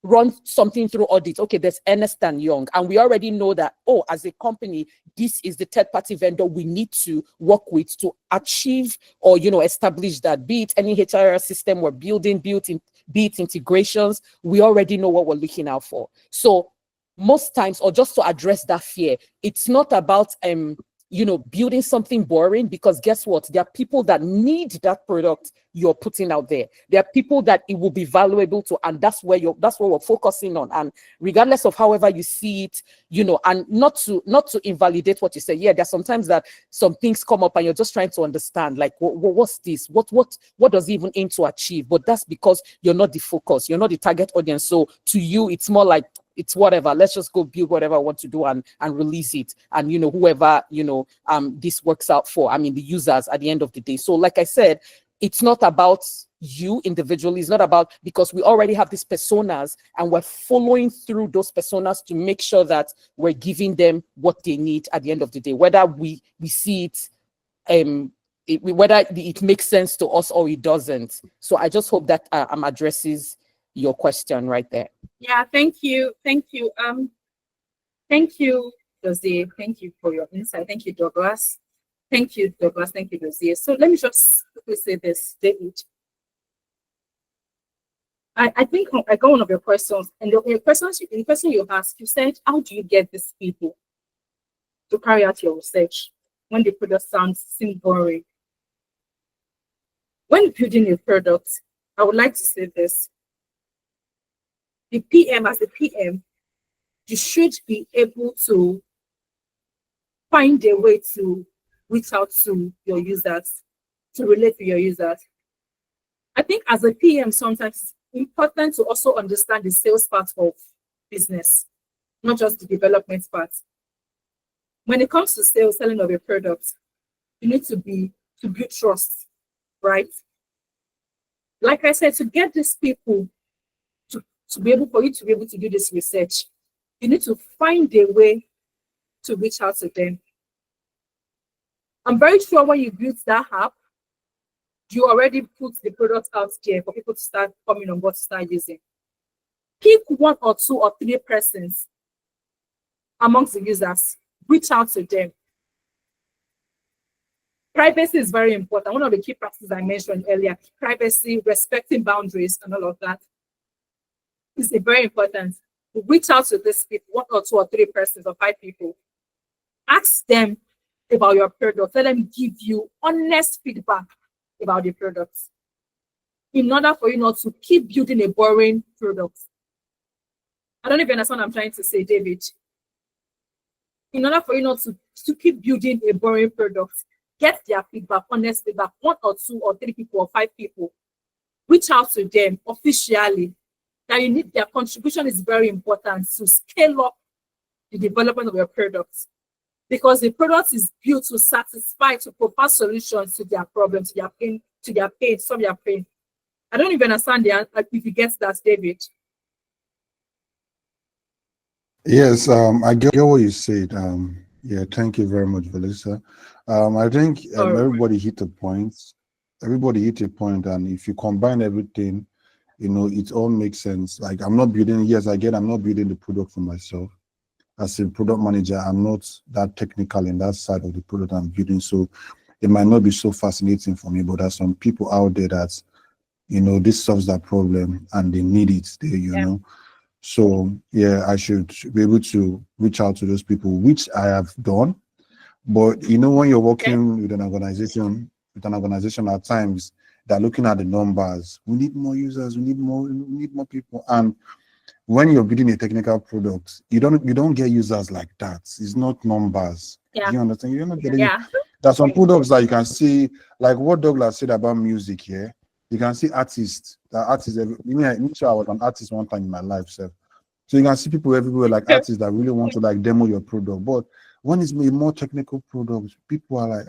run something through audit, okay, there's Ernst & Young, and we already know that, as a company, this is the third-party vendor we need to work with to achieve or establish that, be it any HR system we're building, be it integrations, we already know what we're looking out for. So most times, or just to address that fear, it's not about building something boring, because guess what? There are people that need that product you're putting out there. There are people that it will be valuable to, and that's what we're focusing on. And regardless of however you see it, and not to invalidate what you say. Yeah, there's sometimes that some things come up and you're just trying to understand, like, what's this? What does it even aim to achieve? But that's because you're not the focus, you're not the target audience. So to you, it's more like, it's whatever, let's just go build whatever I want to do and release it. And whoever this works out for, the users at the end of the day. So like I said, it's not about you individually, it's not about, because we already have these personas and we're following through those personas to make sure that we're giving them what they need at the end of the day, whether we see it, whether it makes sense to us or it doesn't. So I just hope that addresses your question right there. Yeah, thank you, Dozie. Thank you for your insight. Thank you, Douglas. Thank you, Douglas. Thank you, Dozie. So let me just quickly say this, David. I think I got one of your questions, and the question you asked, you said, how do you get these people to carry out your research when the product seems boring? When building a product, I would like to say this. The PM, as a PM, you should be able to find a way to reach out to your users, to relate to your users. I think as a PM, sometimes it's important to also understand the sales part of business, not just the development part. When it comes to sales, selling of your products, you need to build trust, right? Like I said, to get these people to be able for you to be able to do this research, you need to find a way to reach out to them. I'm very sure when you build that app, you already put the product out there for people to start coming on board to start using. Pick 1 or 2 or 3 persons amongst the users, reach out to them. Privacy is very important. One of the key practices I mentioned earlier, privacy, respecting boundaries, and all of that is very important. Reach out to these people, 1 or 2 or 3 persons or 5 people. Ask them about your product. Let them give you honest feedback about the products, in order for you not to keep building a boring product. I don't know if you understand what I'm trying to say, David. In order for you not to keep building a boring product, get their feedback, honest feedback, 1 or 2 or 3 people or 5 people. Reach out to them officially. That you need their contribution is very important to scale up the development of your products, because the product is built to satisfy, to provide solutions to their problems, to their pain, solve their pain. I don't even understand if you get that, David. Yes, I get what you said. Yeah, thank you very much, Valisa. I think everybody hit a point. Everybody hit a point, and if you combine everything, it all makes sense. Like, I'm not building, yes, again, I'm not building the product for myself. As a product manager, I'm not that technical in that side of the product I'm building, so it might not be so fascinating for me, but there's some people out there that, this solves that problem and they need it there, you know. So yeah, I should be able to reach out to those people, which I have done. But when you're working with an organization at times, they're looking at the numbers. We need more users, we need more people. And when you're building a technical product, you don't get users like that. It's not numbers. Yeah. Do you understand? You're not getting There's some products that you can see, like what Douglas said about music here. You can see artists. I'm sure I was an artist one time in my life, so you can see people everywhere, like artists that really want to like demo your product. But when it's a more technical product, people are like,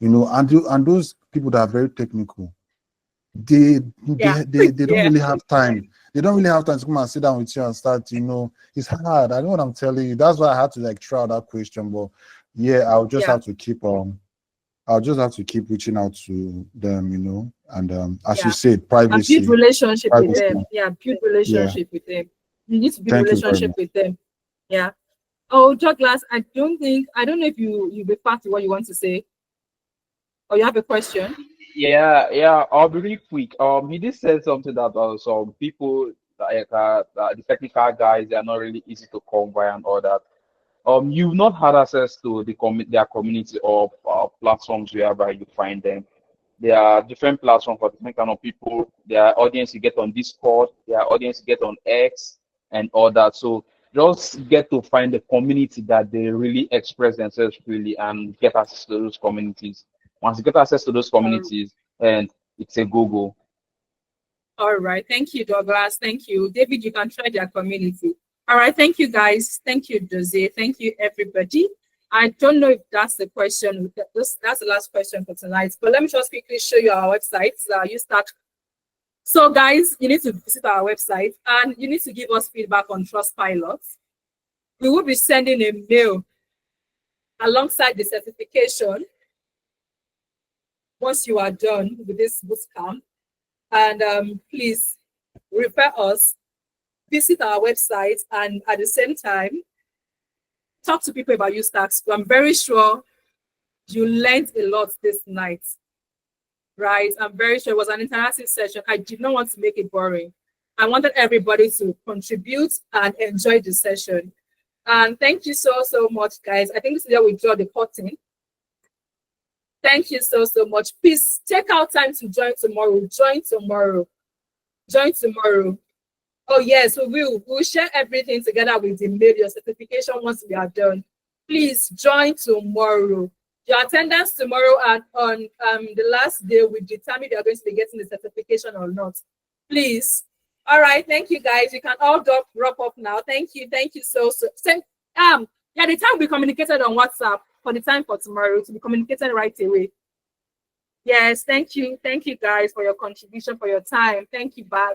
and those people that are very technical, they don't really have time. They don't really have time to come and sit down with you and start, it's hard. I know what I'm telling you. That's why I had to like try out that question. But yeah, I'll just have to keep reaching out to them, and as you said, privacy. And build relationship with them. Yeah, build relationship with them. You need to build relationship with them. Yeah. Oh, Douglas, I don't know if you refer to what you want to say, or you have a question. Yeah, I'll be really quick. He did say something that some people like the technical guys, they are not really easy to come by and all that. You've not had access to their community or platforms wherever you find them. There are different platforms for different kind of people. There are audience you get on Discord. There are audience you get on X and all that. So just get to find the community that they really express themselves freely and get access to those communities. Once you get access to those communities, and it's a go-go. All right. Thank you, Douglas. Thank you. David, you can try their community. All right. Thank you, guys. Thank you, Jose. Thank you, everybody. I don't know if that's the question. That's the last question for tonight. But let me just quickly show you our website. So, guys, you need to visit our website and you need to give us feedback on Trustpilot. We will be sending a mail alongside the certification once you are done with this bootcamp. And please refer us, visit our website, and at the same time, talk to people about UStackSchool. I'm very sure you learned a lot this night, right? I'm very sure it was an interactive session. I did not want to make it boring. I wanted everybody to contribute and enjoy the session. And thank you so much, guys. I think this is where we draw the curtain. Thank you so much. Please take out time to join tomorrow. Join tomorrow. Join tomorrow. Oh yes, we will. We'll share everything together with the mail, your certification once we are done. Please join tomorrow. Your attendance tomorrow on the last day will determine if you're going to be getting the certification or not. Please. All right, thank you guys. You can all wrap up now. Thank you so. Yeah, the time will be communicated on WhatsApp for the time for tomorrow to be communicated right away. Yes, thank you guys for your contribution, for your time. Thank you. Bye.